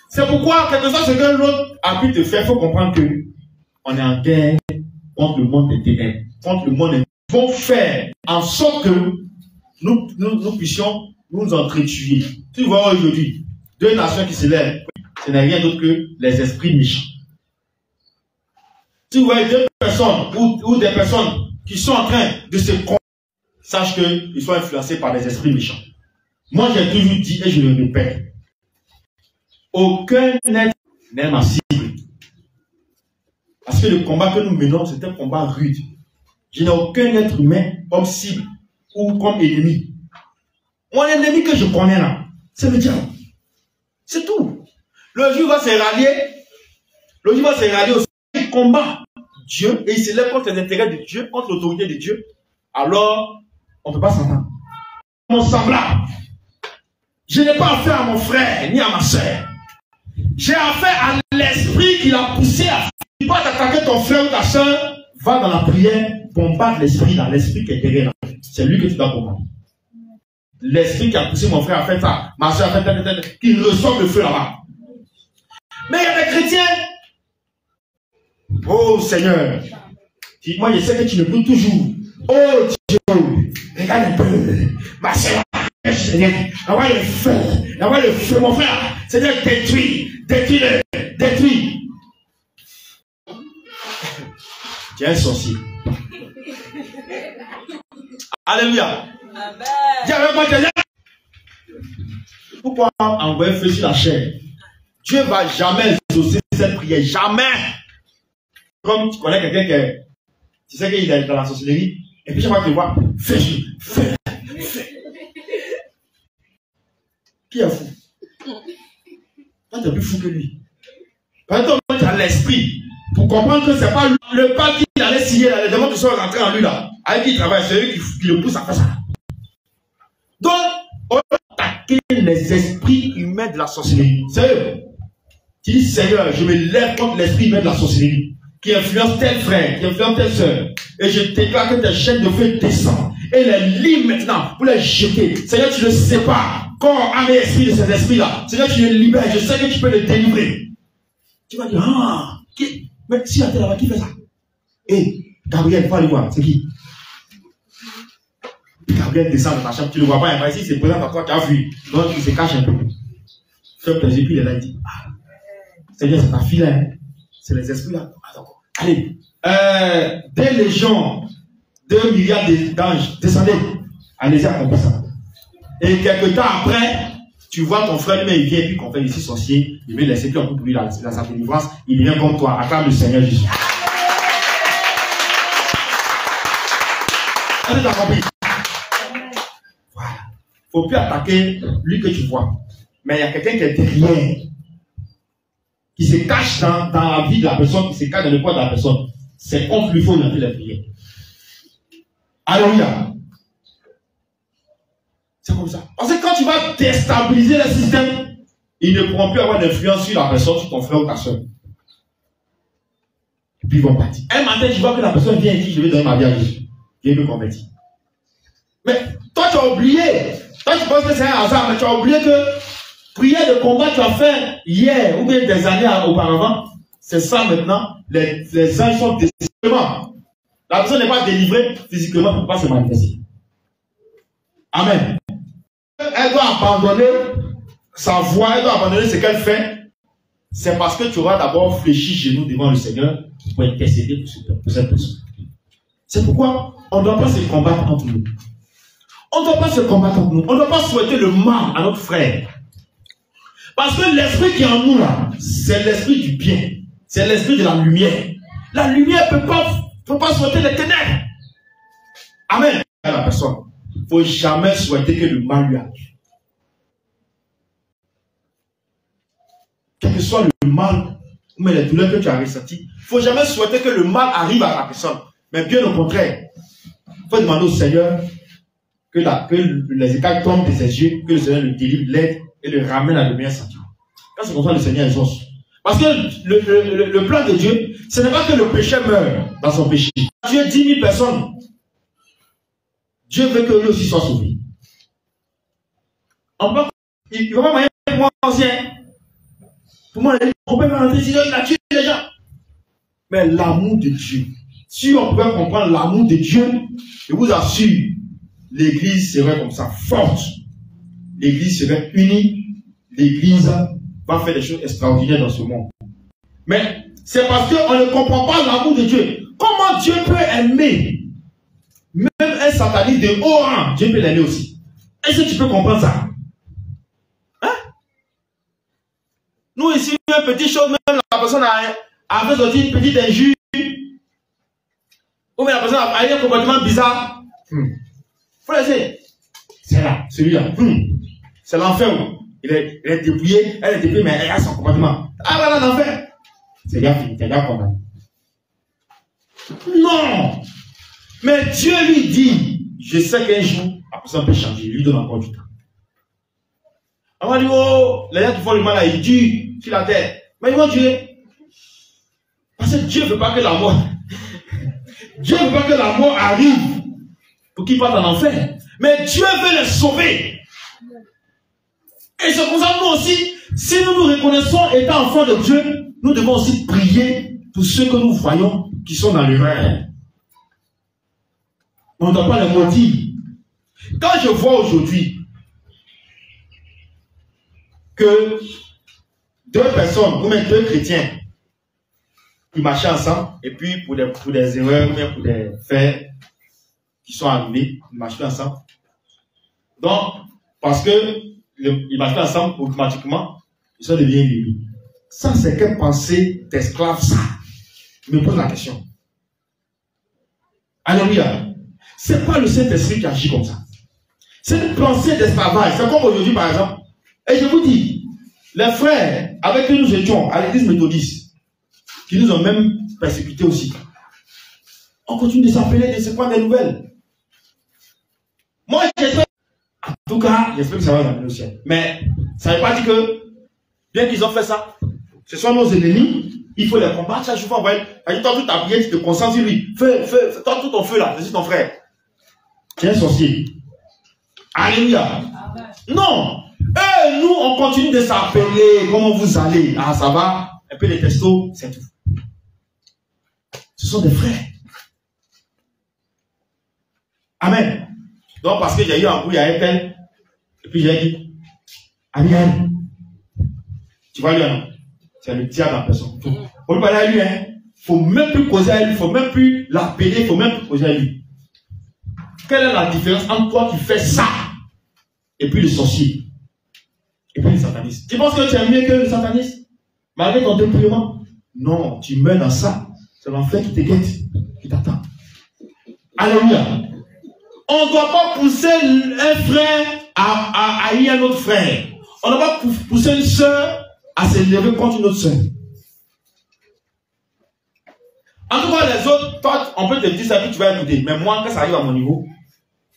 C'est pourquoi, quelque chose ce que l'autre a pu te faire, il faut comprendre que on est en guerre contre le monde des ténèbres, contre le monde des ténèbres. Ils vont faire en sorte que nous puissions nous entretuer. Tu vois aujourd'hui, deux nations qui se lèvent, ce n'est rien d'autre que les esprits méchants. Tu vois deux personnes ou des personnes qui sont en train de se combattre, sache qu'ils sont influencés par des esprits méchants. Moi, j'ai toujours dit, et je le répète, aucun être n'est ma cible. Parce que le combat que nous menons, c'est un combat rude. Je n'ai aucun être humain comme cible ou comme ennemi. Mon ennemi que je connais là, c'est le diable. C'est tout. Le jour va se rallier aussi. Il combat Dieu et il se lève contre les intérêts de Dieu, contre l'autorité de Dieu. Alors, on ne peut pas s'entendre. Mon semblable. Je n'ai pas affaire à mon frère ni à ma soeur. J'ai affaire à l'esprit qui l'a poussé à faire. Tu peux t'attaquer ton frère ou ta soeur, va dans la prière, combattre l'esprit là, l'esprit qui est derrière là. C'est lui que tu dois combattre. l'esprit qui a poussé mon frère à faire ça, ma soeur a fait ça, qui ressort le feu là-bas. Mais il y a des chrétiens. Oh Seigneur, moi je sais que tu me pries toujours. Oh Dieu, regarde un peu, ma soeur, Seigneur, envoie le feu, mon frère. Seigneur, détruis-le. Tu es un sorcier. Alléluia. Amen. Dis avec moi, pourquoi envoyer feu sur la chair? Dieu ne va jamais exaucer cette prière. Jamais. Comme tu connais quelqu'un tu sais qu'il est dans la sorcellerie, et puis chaque fois que tu vois, fais. Qui est fou? Toi, tu es plus fou que lui. Par exemple, tu as l'esprit pour comprendre que ce n'est pas le pas qu'il allait signer là, les démons qui sont rentrés en lui là, avec qui il travaille, c'est eux qui le poussent à faire ça. Donc, on va attaquer les esprits humains de la sorcellerie. Sérieux. Tu dis, Seigneur, je me lève contre l'esprit humain de la sorcellerie, qui influence tel frère, qui influence telle soeur. Et je déclare que tes chaînes de feu descendent. Et les lis maintenant pour les jeter. Seigneur, tu ne sais pas. Corps, âme et esprit de ces esprits-là. Seigneur, tu les libères. Je sais que tu peux les délivrer. Tu vas dire, ah, mais si la tête là-bas, qui fait ça? Et Gabriel, faut aller voir. C'est qui? Gabriel descend de ta chambre. Tu ne le vois pas. Mais ici, c'est présent à toi, tu as vu. Donc, il se cache un peu. Fais plaisir. Puis il est là, il dit, ah, Seigneur, c'est ta fille là. Hein? C'est les esprits là. Ah, d'accord. Allez. Des légions, 2 milliards d'anges, descendez. Allez-y, accomplis ça. Et quelques temps après, tu vois ton frère lui-même, il vient et puis qu'on fait ici sorcier, il veut laisser plus en tout pour lui dans sa délivrance, il vient comme toi, acclame le Seigneur Jésus. Est-ce que tu as compris? Voilà. Il ne faut plus attaquer lui que tu vois. Mais il y a quelqu'un qui est derrière, qui se cache dans la vie de la personne, qui se cache dans le corps de la personne. C'est contre lui, il faut lui la prière. Alléluia. C'est comme ça. Parce que quand tu vas déstabiliser le système, ils ne pourront plus avoir d'influence sur la personne, sur ton frère ou ta soeur. Et puis ils vont partir. Un matin, tu vois que la personne vient et dit, je vais donner ma vie à Jésus. Viens me convertir. Mais toi, tu as oublié. Toi, tu penses que c'est un hasard, mais tu as oublié que prière de combat que tu as fait hier ou bien des années auparavant, c'est ça maintenant. Les anges sont délivrés. La personne n'est pas délivrée physiquement pour ne pas se manifester. Amen. Elle doit abandonner sa voix, elle doit abandonner ce qu'elle fait. C'est parce que tu auras d'abord fléchi chez nous devant le Seigneur pour intercéder pour cette personne. C'est pourquoi on ne doit pas se combattre entre nous. On ne doit pas se combattre entre nous. On ne doit pas souhaiter le mal à notre frère. Parce que l'esprit qui est en nous là, c'est l'esprit du bien. C'est l'esprit de la lumière. La lumière ne peut pas souhaiter les ténèbres. Amen. À la personne. Il ne faut jamais souhaiter que le mal lui arrive. Quel que soit le mal, ou les douleurs que tu as ressenties, il ne faut jamais souhaiter que le mal arrive à la personne. Mais bien au contraire, il faut demander au Seigneur que les écailles tombent de ses yeux, que le Seigneur le délivre, l'aide et le ramène à le meilleur sentiment. Quand c'est comme ça, le Seigneur exauce. Parce que le plan de Dieu, ce n'est pas que le pécheur meure dans son péché. Dieu 10 000 personnes. Dieu veut que lui aussi soit sauvé. Il ne va pas moyen pour moi ancien. Pour moi, on peut pas rentrer ici, il a tué les gens. Mais l'amour de Dieu, si on pouvait comprendre l'amour de Dieu, je vous assure, l'église serait comme ça, forte. L'église serait unie. L'église va faire des choses extraordinaires dans ce monde. Mais c'est parce qu'on ne comprend pas l'amour de Dieu. Comment Dieu peut aimer? Même un sataniste de haut rang, Dieu peut l'aimer aussi. Est-ce que tu peux comprendre ça? Hein? Nous ici, une petite chose, même la personne a fait sortir une petite injure, ou bien la personne a eu un comportement bizarre. Faut laisser. C'est là, celui-là. C'est l'enfer. Il est dépouillé, elle est dépouillée, mais elle a son comportement. Ah voilà l'enfer. C'est bien fini, c'est bien condamné. Non! Mais Dieu lui dit, je sais qu'un jour, la personne peut changer, il lui donne encore du temps. On va dire, oh, les gens qui font le mal, ils durent sur la terre. Mais ils vont durer. Parce que Dieu ne veut pas que la mort arrive pour qu'il parte en enfer. Mais Dieu veut les sauver. Et c'est pour ça que nous aussi, si nous nous reconnaissons étant enfants de Dieu, nous devons aussi prier pour ceux que nous voyons qui sont dans l'erreur. On ne doit pas les maudire. Quand je vois aujourd'hui que deux personnes, ou même deux chrétiens, qui marchaient ensemble, et puis pour des erreurs, ou bien pour des faits qui sont arrivés, ils marchaient ensemble. Donc, parce que ils marchaient ensemble, automatiquement, ils sont devenus ennemis. Ça, c'est quelle pensée d'esclave, ça? Je me pose la question. Alléluia. C'est pas le Saint-Esprit qui agit comme ça. C'est une pensée d'esclavage. C'est comme aujourd'hui, par exemple. Et je vous dis, les frères avec qui nous étions à l'église méthodiste, qui nous ont même persécutés aussi, on continue de s'appeler, de se prendre des nouvelles. Moi, j'espère, en tout cas, j'espère que ça va dans le ciel. Mais ça ne veut pas dire que, bien qu'ils ont fait ça, ce sont nos ennemis, il faut les combattre chaque fois. Toi, toute ta prière, tu te concentres sur lui. Toi, tout ton feu là, je suis ton frère. Tu es un sorcier. Alléluia. Non. Nous, on continue de s'appeler. Comment vous allez? Ah, ça va? Un peu de testo, c'est tout. Ce sont des frères. Amen. Donc, parce que j'ai eu un bruit avec elle, et puis j'ai dit, Ariane, tu vois lui, non? C'est le diable en personne. On lui parler à lui, hein. Faut même plus causer à lui, faut même plus l'appeler, faut même plus causer à lui. Quelle est la différence entre toi qui fais ça et puis le sorcier et puis le sataniste? Tu penses que tu es mieux que le sataniste malgré ton dépouillement? Non, tu meurs dans ça. C'est l'enfer qui te guette, qui t'attend. Alléluia. On ne doit pas pousser un frère à haïr un autre frère. On ne doit pas pousser une soeur à s'élever contre une autre soeur. En tout cas, les autres, toi, on peut te dire ça, puis tu vas écouter. Mais moi, quand ça arrive à mon niveau,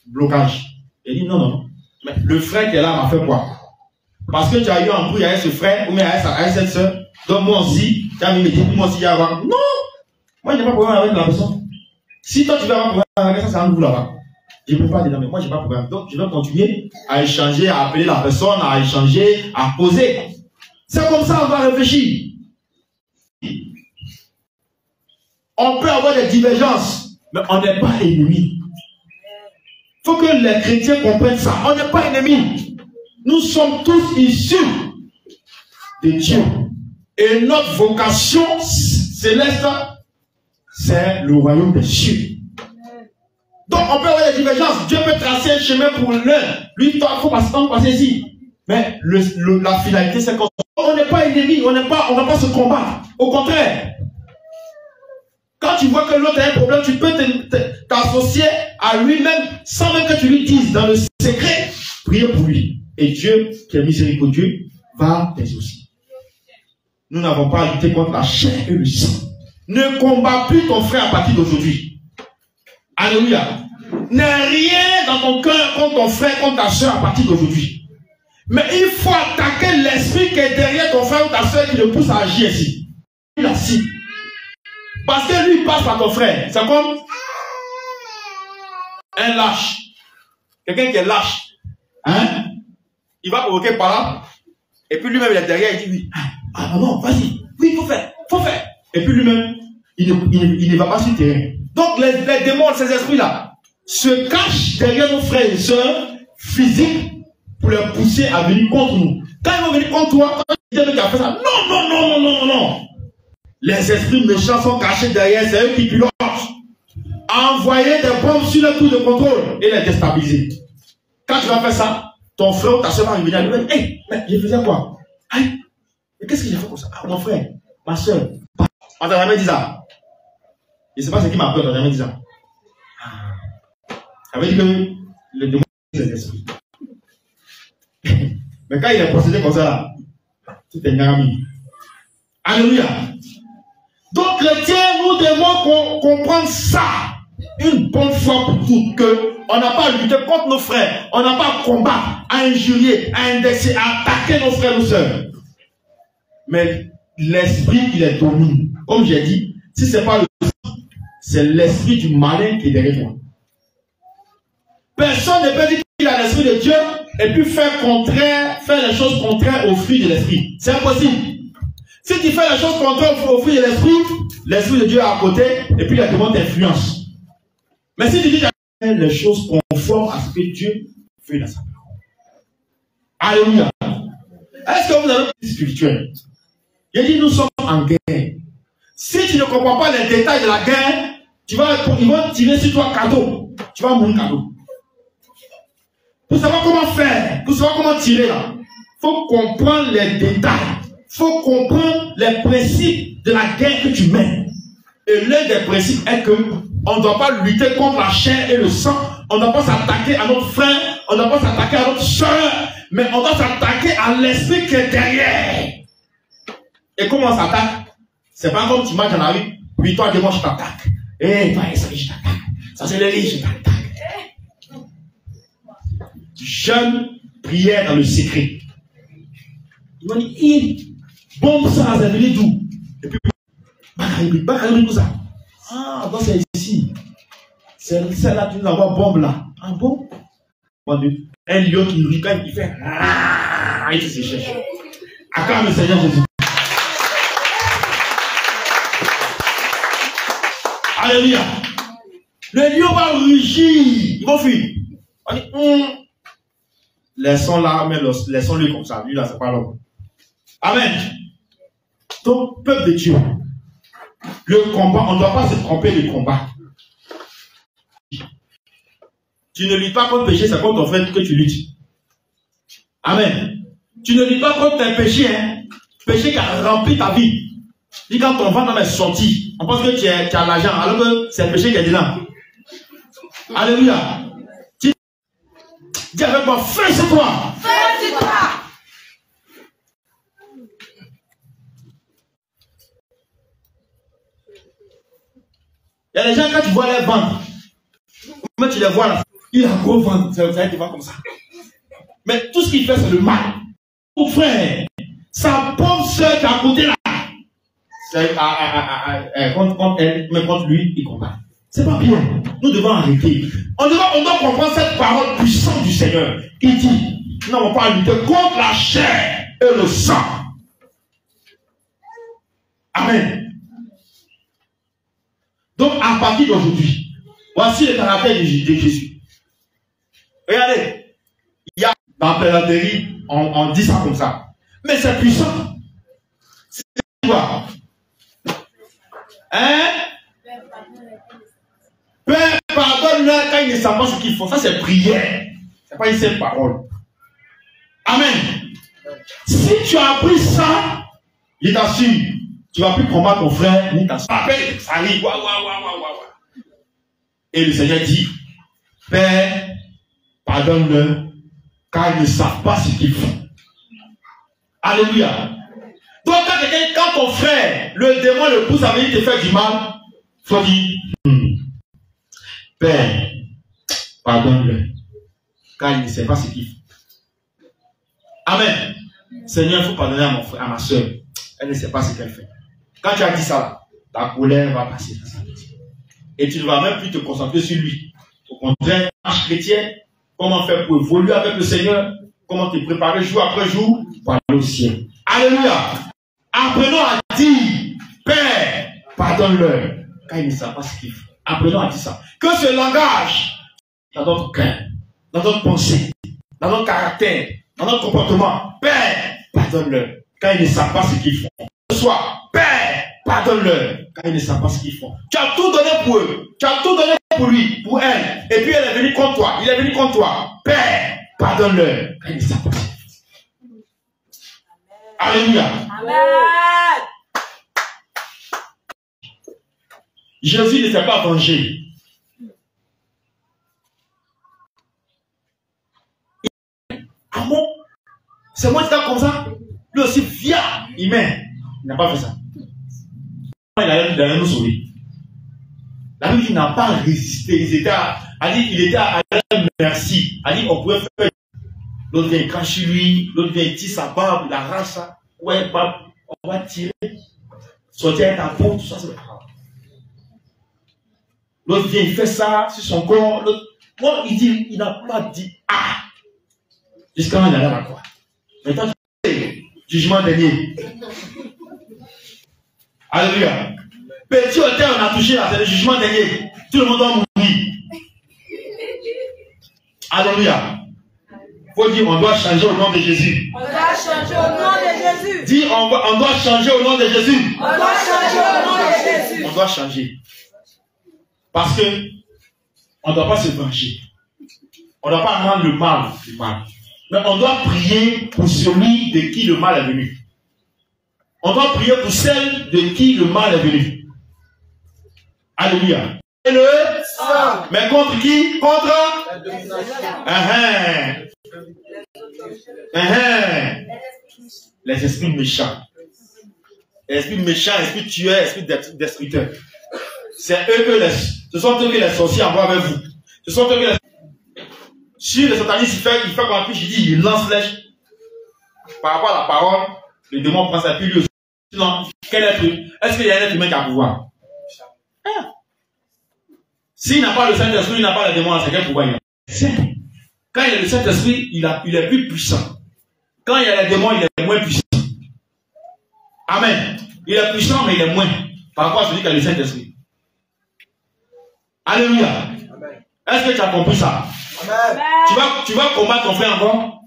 blocage. Il dit non. Mais le frère qui est là m'a fait quoi? Parce que tu as eu un bruit avec ce frère, ou bien avec cette soeur. Donc moi aussi, tu as mis mes dit, moi aussi, il y a avoir. Non! Moi, je n'ai pas de problème avec la personne. Si toi, tu vas avoir un problème avec ça, c'est un nouveau là-bas. Je ne peux pas dire non, mais moi, je n'ai pas de problème. Donc, je vais continuer à échanger, à appeler la personne, à échanger, à poser. C'est comme ça, on va réfléchir. On peut avoir des divergences, mais on n'est pas ennemis. Il faut que les chrétiens comprennent ça. On n'est pas ennemis. Nous sommes tous issus de Dieu. Et notre vocation céleste, c'est le royaume des cieux. Donc on peut avoir des divergences. Dieu peut tracer un chemin pour l'un. Lui, il faut passer ici. Mais la finalité, c'est qu'on n'est pas ennemis. On n'a pas se combattre. Au contraire. Quand tu vois que l'autre a un problème, tu peux t'associer à lui-même sans même que tu lui dises dans le secret, prier pour lui. Et Dieu, qui est miséricordieux, va t'aider aussi. Nous n'avons pas à lutter contre la chair et le sang. Ne combats plus ton frère à partir d'aujourd'hui. Alléluia. N'aie rien dans ton cœur contre ton frère, contre ta soeur à partir d'aujourd'hui. Mais il faut attaquer l'esprit qui est derrière ton frère ou ta soeur qui le pousse à agir ici. Il a si. Parce que lui, il passe par ton frère. C'est comme un lâche. Quelqu'un qui est lâche. Hein? Il va provoquer par là. Et puis lui-même, il est derrière, il dit oui. Ah non, vas-y. Oui, il faut faire. Et puis lui-même, il ne va pas sur le terrain. Donc les démons, ces esprits-là, se cachent derrière nos frères et sœurs physiques pour les pousser à venir contre nous. Quand ils vont venir contre toi, quand tu dis que tu as fait ça, non. Les esprits méchants sont cachés derrière, c'est eux qui pilotent. Envoyer des bombes sur le tour de contrôle et les déstabiliser. Quand tu vas faire ça, ton frère ou ta soeur va revenir à lui. Hey, mais je faisais quoi? Hey, mais qu'est-ce que j'ai fait comme ça? Ah, mon frère, ma soeur. On t'a jamais dit ça. Je ne sais pas ce qui m'a peur, on t'a jamais dit ça. Ça veut dire que le démon, c'est l'esprit. Mais quand il est procédé comme ça, là, tout est garami. Alléluia. Donc, chrétiens, nous devons comprendre ça une bonne fois pour toutes, qu'on n'a pas à lutter contre nos frères, on n'a pas à combattre, à injurier, à indexer, à attaquer nos frères et nos sœurs. Mais l'esprit, il est domine. Comme j'ai dit, si ce n'est pas le sang, c'est l'esprit du malin qui est derrière toi. Personne ne peut dire qu'il a l'esprit de Dieu et puis faire les choses contraires au fruit de l'esprit. C'est impossible. Si tu fais les choses contraires au fruit de l'esprit de Dieu est à côté et puis il y a de bonnes influences. Mais si tu dis les choses conformes à ce que Dieu fait dans sa parole. Alléluia. Est-ce que vous avez une vie spirituelle? Il dit nous sommes en guerre. Si tu ne comprends pas les détails de la guerre, ils vont tirer sur toi cadeau. Tu vas mourir cadeau. Pour savoir comment faire, pour savoir comment tirer là, il faut comprendre les détails. Il faut comprendre les principes de la guerre que tu mènes. Et l'un des principes est que on ne doit pas lutter contre la chair et le sang. On ne doit pas s'attaquer à notre frère. On ne doit pas s'attaquer à notre soeur. Mais on doit s'attaquer à l'esprit qui est derrière. Et comment on s'attaque? C'est pas comme tu marches dans la rue. Oui, toi, moi, je t'attaque. Eh, toi, ça, je t'attaque. Ça, c'est le lit, je t'attaque. Jeune prière dans le secret. Ils m'ont dit, bombe ça, ça venait d'où? Et puis, Bakari, tout ça. Ah, bon, c'est ici. C'est celle-là qui nous envoie bombe là. Ah bon? Un lion qui rit quand il fait. Ah, il se cherche. Acclame le Seigneur Jésus. Alléluia. Le lion va rugir. Il va fuir. On dit, laissons-la, mais laissons-le comme ça. Lui là, c'est pas l'homme. Amen. Donc, peuple de Dieu, le combat, on ne doit pas se tromper de combat. Tu ne luttes pas contre le péché, c'est contre ton frère que tu luttes. Amen. Tu ne luttes pas contre tes péchés, hein. Péché qui a rempli ta vie. Dis quand ton ventre est sorti, on pense que tu as l'argent, alors que c'est le péché qui est dedans. Alléluia. Dis avec moi, fais sur toi. Fais sur toi. Il y a des gens, quand tu vois les ventres, mais tu les vois là, il a un gros ventre, ça va être comme ça. Mais tout ce qu'il fait, c'est le mal. Mon frère, sa pauvre soeur qui est à côté là, contre elle, mais contre lui, il combat. C'est pas bien. Nous devons arrêter. On doit comprendre cette parole puissante du Seigneur. Il dit, nous n'avons pas à lutter contre la chair et le sang. Amen. Donc, à partir d'aujourd'hui, voici le caractère de Jésus. Regardez, il y a dans la pédagogie, on dit ça comme ça. Mais c'est puissant. C'est quoi? Hein? Père, pardonne-leur quand ils ne savent pas ce qu'ils font. Ça, c'est prière. Ce n'est pas une seule parole. Amen. Si tu as appris ça, je t'assure, tu ne vas plus combattre ton frère, ni ta soeur. Ça arrive. Et le Seigneur dit, Père, pardonne-leur, car ils ne savent pas ce qu'ils font. Alléluia. Donc, quand ton frère, le démon le pousse à venir te faire du mal, il faut dire, Père, pardonne-le, car il ne sait pas ce qu'il fait. Amen. Seigneur, il faut pardonner à mon frère, à ma soeur. Elle ne sait pas ce qu'elle fait. Quand tu as dit ça, ta colère va passer. Et tu ne vas même plus te concentrer sur lui. Au contraire, marche chrétien, comment faire pour évoluer avec le Seigneur, comment te préparer jour après jour pour aller au ciel. Alléluia. Apprenons à dire, Père, pardonne-leur, car ils ne savent pas ce qu'ils font. Apprenons à dire ça. Que ce langage, dans notre cœur, dans notre pensée, dans notre caractère, dans notre comportement, Père, pardonne-leur, car ils ne savent pas ce qu'ils font. Soit, Père, pardonne-leur, car ils ne savent pas ce qu'ils font. Tu as tout donné pour eux. Tu as tout donné pour lui, pour elle. Et puis elle est venue contre toi. Il est venu contre toi. Père, pardonne-leur, car ils ne savent pas ce qu'ils font. Alléluia. Amen. Jésus ne s'est pas vengé. Ah bon? C'est moi qui t'ai comme ça? Lui aussi, via, il met. Il n'a pas fait ça. Il allait nous sauver. La Bible n'a pas résisté. Il était à merci. Il a dit on pouvait faire. L'autre vient cracher lui, l'autre vient tirer sa barbe, il arrache ça. Ouais, on va tirer. Sortir avec ta peau, tout ça, c'est le grave. L'autre vient, il fait ça sur son corps. Moi, il n'a pas dit ah. Jusqu'à quand il allait à quoi? Maintenant, jugement dernier. Alléluia. Petit hôtel, on a touché là, c'est le jugement dernier. Tout le monde doit mourir. Alléluia. Il faut dire, on doit changer au nom de Jésus. On doit changer au nom de Jésus. Dis, on doit changer au nom de Jésus. On doit changer au nom de Jésus. On doit changer. Parce que on ne doit pas se venger. On ne doit pas rendre le mal du mal. Mais on doit prier pour celui de qui le mal est venu. On doit prier pour celle de qui le mal est venu. Alléluia. Mais contre qui? Contre les esprits méchants. Les esprits méchants, les esprits tueurs, les esprits destructeurs. C'est eux ce sont eux que les sorciers envoient avec vous. Ce sont eux que les... Si le satanisme il fait comme un puis il lance flèche. Par rapport à la parole, le démon prend sa pilule. Sinon, quel être? Est-ce qu'il y a un être humain qui a pouvoir? S'il n'a pas le Saint-Esprit, il n'a pas le démon, c'est quel pouvoir il a? Quand il a le Saint-Esprit, il est plus puissant. Quand il y a le démon, il est moins puissant. Amen. Il est puissant, mais il est moins. Par rapport à celui qui a le Saint-Esprit. Alléluia. Est-ce que tu as compris ça? Amen. Tu vas combattre ton frère encore?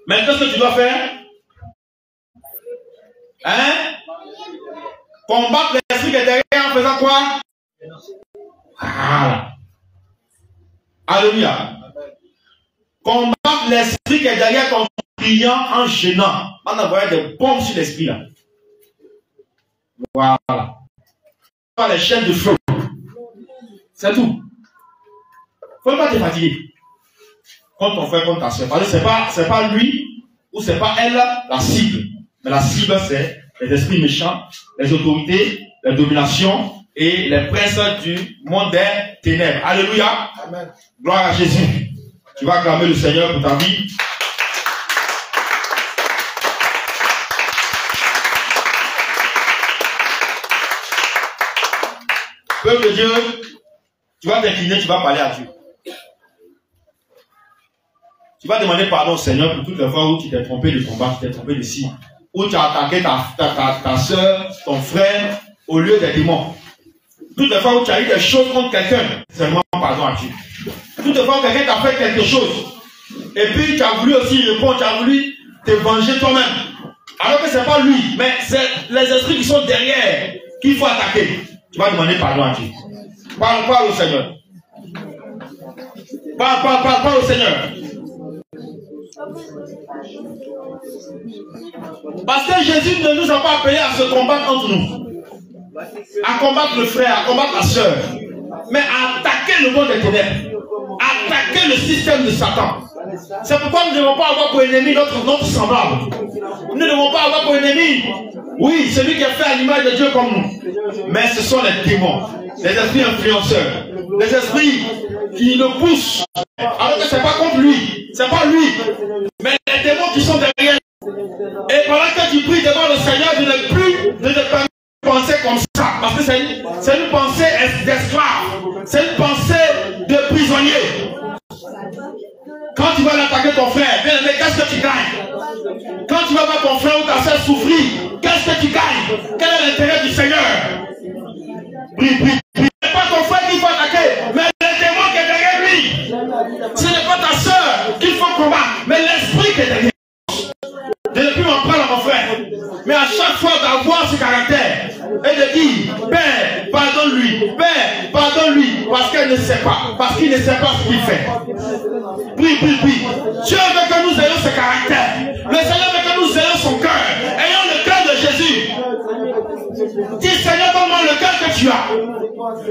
Maintenant, ce que tu dois faire? Combattre l'esprit qui est derrière en faisant quoi? Voilà. Alléluia. Combattre l'esprit qui est derrière ton priant en gênant. On envoie des bombes sur l'esprit là. Voilà. Pas les chaînes de feu. C'est tout. Faut pas te fatiguer. Contre ton frère, contre ta soeur. Parce que c'est pas lui ou c'est pas elle la cible. Mais la cible c'est les esprits méchants, les autorités, les dominations et les princes du monde des ténèbres. Alléluia. Amen. Gloire à Jésus. Tu vas acclamer le Seigneur pour ta vie. Peuple de Dieu, tu vas t'incliner, tu vas parler à Dieu. Tu vas demander pardon au Seigneur pour toutes les fois où tu t'es trompé de combat, tu t'es trompé de ci, où tu as attaqué ta soeur, ton frère, au lieu des démons. Toutes les fois où tu as eu des choses contre quelqu'un, seulement pardon à Dieu. Toutes les fois où quelqu'un t'a fait quelque chose, et puis tu as voulu aussi répondre, tu as voulu te venger toi-même. Alors que ce n'est pas lui, mais c'est les esprits qui sont derrière qu'il faut attaquer. Tu vas demander pardon à Dieu. Parle au Seigneur. Parle au Seigneur. Parce que Jésus ne nous a pas appelés à se combattre entre nous. À combattre le frère, à combattre la soeur. Mais à attaquer le monde des ténèbres. Attaquer le système de Satan. C'est pourquoi nous ne devons pas avoir pour ennemi notre semblable. Nous ne devons pas avoir pour ennemi, oui, celui qui a fait à l'image de Dieu comme nous. Mais ce sont les démons, les esprits influenceurs, les esprits qui nous poussent. Alors que ce n'est pas contre lui, c'est pas lui, mais les démons qui sont derrière. Et pendant que tu pries devant le Seigneur, tu ne te permets de penser comme ça. Parce que c'est une pensée d'esclave, c'est une pensée de prisonnier. Quand tu vas l'attaquer ton frère, bien aimé, qu'est-ce que tu gagnes? Quand tu vas voir ton frère ou ta soeur souffrir, qu'est-ce que tu gagnes? Quel est l'intérêt du Seigneur? Prie. Ce n'est pas ton frère qu'il faut attaquer, mais le démon qui est derrière lui. Ce n'est pas ta soeur qu'il faut combattre, mais l'esprit qui est derrière. Je ne peux m'en prendre à mon frère. Mais à chaque fois d'avoir ce caractère et de dire, Père, pardonne-lui, parce qu'elle ne sait pas, parce qu'il ne sait pas ce qu'il fait. Prie. Dieu veut que nous ayons ce caractère. Le Seigneur veut que nous ayons son cœur. Ayons le cœur de Jésus. Dis, Seigneur, donne-moi le cœur que tu as.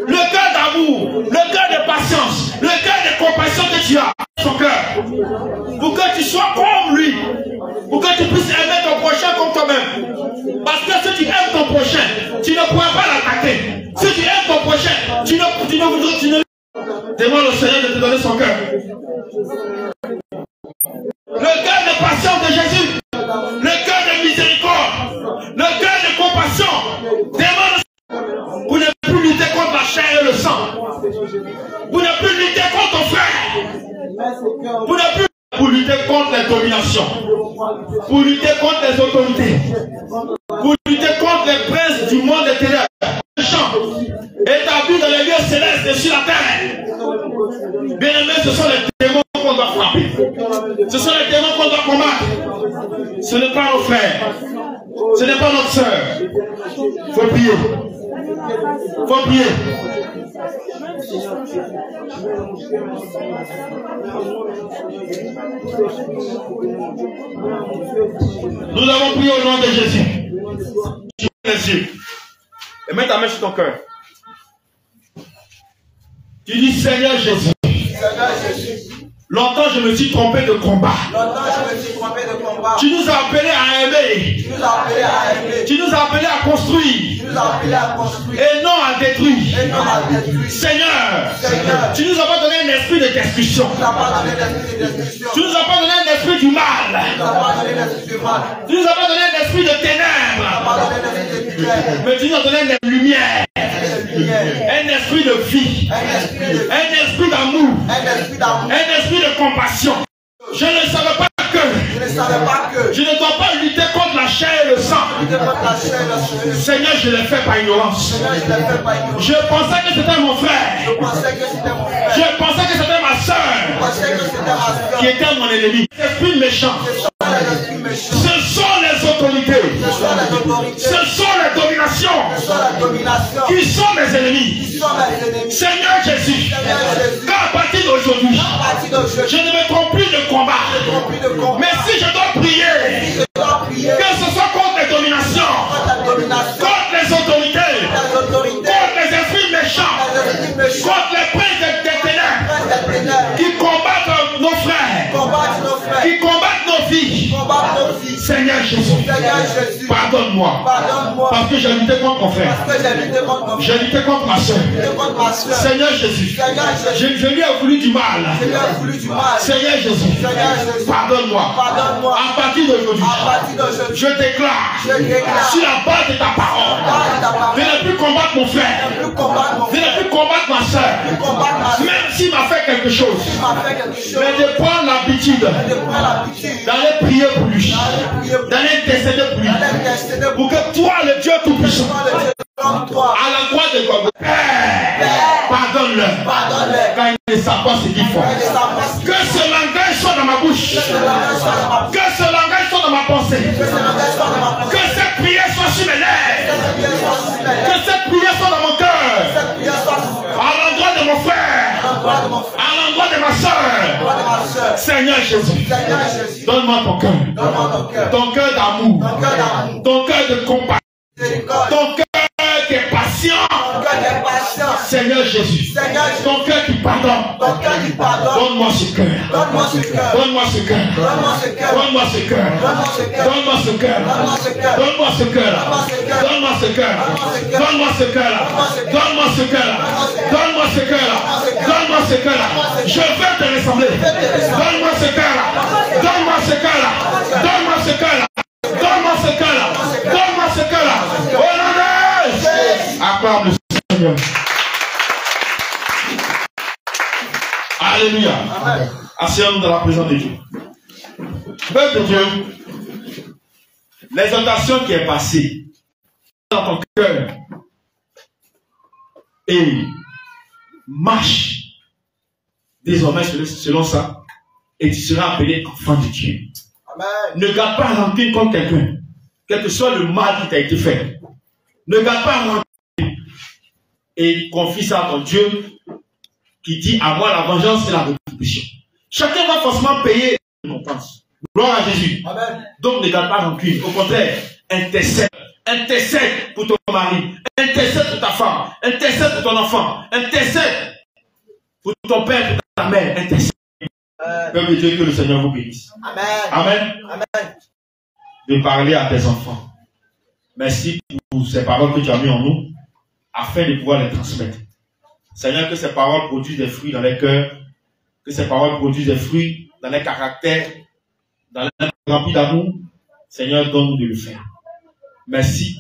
Le cœur d'amour, le cœur de patience, le cœur de compassion que tu as. Son cœur. Pour que tu sois comme lui. Pour que tu puisses aimer ton prochain comme toi-même. Parce que si tu aimes ton prochain, tu ne pourras pas l'attaquer. Si tu aimes ton prochain, tu ne demande au Seigneur de te donner son cœur. Le cœur de patience de Jésus. Le cœur de miséricorde. Le cœur de compassion. Demande pour ne plus lutter contre la chair et le sang. Pour ne plus lutter contre ton Vous n'êtes plus pour lutter contre les dominations, pour lutter contre les autorités, pour lutter contre les princes du monde des ténèbres, établis dans les lieux célestes et sur la terre. Bien aimé, ce sont les démons qu'on doit frapper. Ce sont les démons qu'on doit combattre. Ce n'est pas nos frères. Ce n'est pas notre soeur. Il faut prier. Il faut prier. Nous avons prié au nom de Jésus. Tu ouvres les yeux. Et mets ta main sur ton cœur. Tu dis Seigneur Jésus. Longtemps je me suis trompé de combat. Tu nous as appelés à aimer. Tu nous as appelés à construire. Et non à détruire. Seigneur, tu nous as pas donné un esprit de destruction. Tu nous as pas donné un esprit du mal. Tu nous as pas donné un esprit de ténèbres. Mais tu nous as donné un esprit de lumière. Un esprit de vie. Un esprit d'amour. Un esprit de compassion. Je ne savais pas que je ne dois pas lutter contre la chair et le sang. Seigneur, je l'ai fait par ignorance. Je pensais que c'était mon frère. Je pensais que c'était ma soeur qui était mon ennemi. Esprit méchant. Ce sont les autorités. Ce sont les dominations qui sont mes ennemis. Seigneur Jésus, qu'à partir d'aujourd'hui, je ne me trompe plus de combat. Mais si je dois prier, que ce soit contre les dominations, contre les autorités, contre les esprits méchants, contre les princes des ténèbres, qui combattent nos frères, qui combattent nos vies. Seigneur Jésus, pardonne-moi, parce que j'ai lutté contre mon frère, j'ai lutté contre ma soeur. Seigneur Jésus, je lui ai voulu du mal. Seigneur Jésus, pardonne-moi. À partir d'aujourd'hui, je déclare sur la base de ta parole, je n'ai plus combattre mon frère, je n'ai plus combattre ma soeur, même s'il m'a fait quelque chose, mais de prendre l'habitude d'aller prier pour lui, d'aller intercéder pour lui, pour que toi, le Dieu Tout-Puissant, à la croix de Golgotha, pardonne-le, quand il ne sait pas ce qu'il faut. Que ce langage soit dans ma bouche, que ce langage soit dans ma pensée, que cette prière soit sur mes lèvres, que cette prière soit dans mon cœur, à l'endroit de mon frère, à l'endroit de ma soeur. Seigneur Jésus, donne-moi ton cœur d'amour, ton cœur de compassion, ton cœur qui est patient. Seigneur Jésus, ton cœur qui pardonne. Donne-moi ce cœur. Donne-moi ce cœur. Donne-moi ce cœur. Donne-moi ce cœur. Donne-moi ce cœur. Donne-moi ce cœur. Donne-moi ce cœur. Donne-moi ce cœur. Donne-moi ce cœur. Donne-moi ce cœur. Je veux te ressembler. Donne-moi ce cœur. Donne-moi ce cœur. Donne-moi ce cœur. Donne-moi ce cœur. Donne-moi ce cœur. Au nom de Jésus. Acclame le Seigneur. Alléluia. Asseyons-nous dans la présence de Dieu. Peuple de Dieu, l'exaltation qui est passée dans ton cœur et marche désormais selon ça, et tu seras appelé enfant de Dieu. Amen. Ne garde pas rancune contre quelqu'un, quel que soit le mal qui t'a été fait. Ne garde pas rancune et confie ça à ton Dieu qui dit à moi la vengeance et la rétribution. Chacun va forcément payer une récompense. Gloire à Jésus. Amen. Donc ne garde pas rancune. Au contraire, intercède. Intercède pour ton mari. Intercède pour ta femme. Intercède pour ton enfant. Intercède pour ton père, pour ta mère. Intercède. Peuple de Dieu, que le Seigneur vous bénisse. Amen. Amen. Amen. De parler à tes enfants. Merci pour ces paroles que tu as mis en nous, afin de pouvoir les transmettre. Seigneur, que ces paroles produisent des fruits dans les cœurs, que ces paroles produisent des fruits dans les caractères, dans les remplis d'amour. Seigneur, donne-nous de le faire. Merci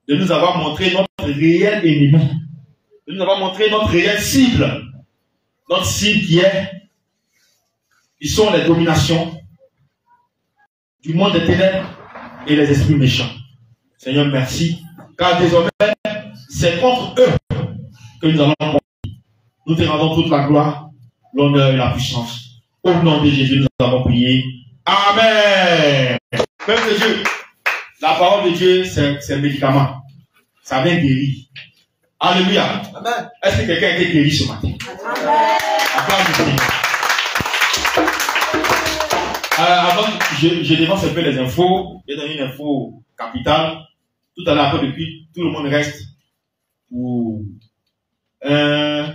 de nous avoir montré notre réel ennemi, de nous avoir montré notre réelle cible. Notre cible qui est qui sont les dominations du monde des ténèbres et les esprits méchants. Seigneur, merci, car désormais, c'est contre eux que nous allons combattre. Nous te rendons toute la gloire, l'honneur et la puissance. Au nom de Jésus, nous avons prié. Amen. Peuple de Dieu, la parole de Dieu, c'est un médicament. Ça vient guérir. Alléluia. Amen. Est-ce que quelqu'un a été guéri ce matin? Amen. Avant que je dénonce un peu les infos, j'ai donné une info capitale. Tout à l'heure, après, depuis, tout le monde reste pour un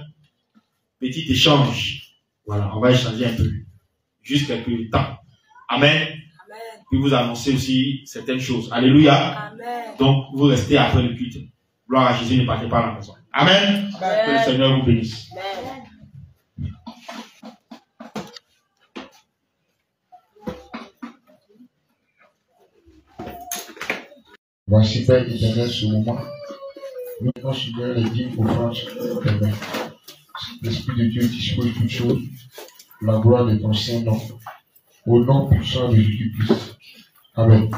petit échange. Voilà, on va échanger un peu. Juste quelques temps. Amen. Amen. Puis vous annoncez aussi certaines choses. Alléluia. Amen. Donc, vous restez après le culte. Gloire à Jésus, ne partez pas à la maison. Amen. Amen. Que le Seigneur vous bénisse. Amen. Voici, Père éternel, ce moment. Nous considérons les dignes offrandes de tes mains. L'Esprit de Dieu dispose toutes choses. La gloire de ton Saint-Nom. Au nom puissant de Jésus-Christ. Amen.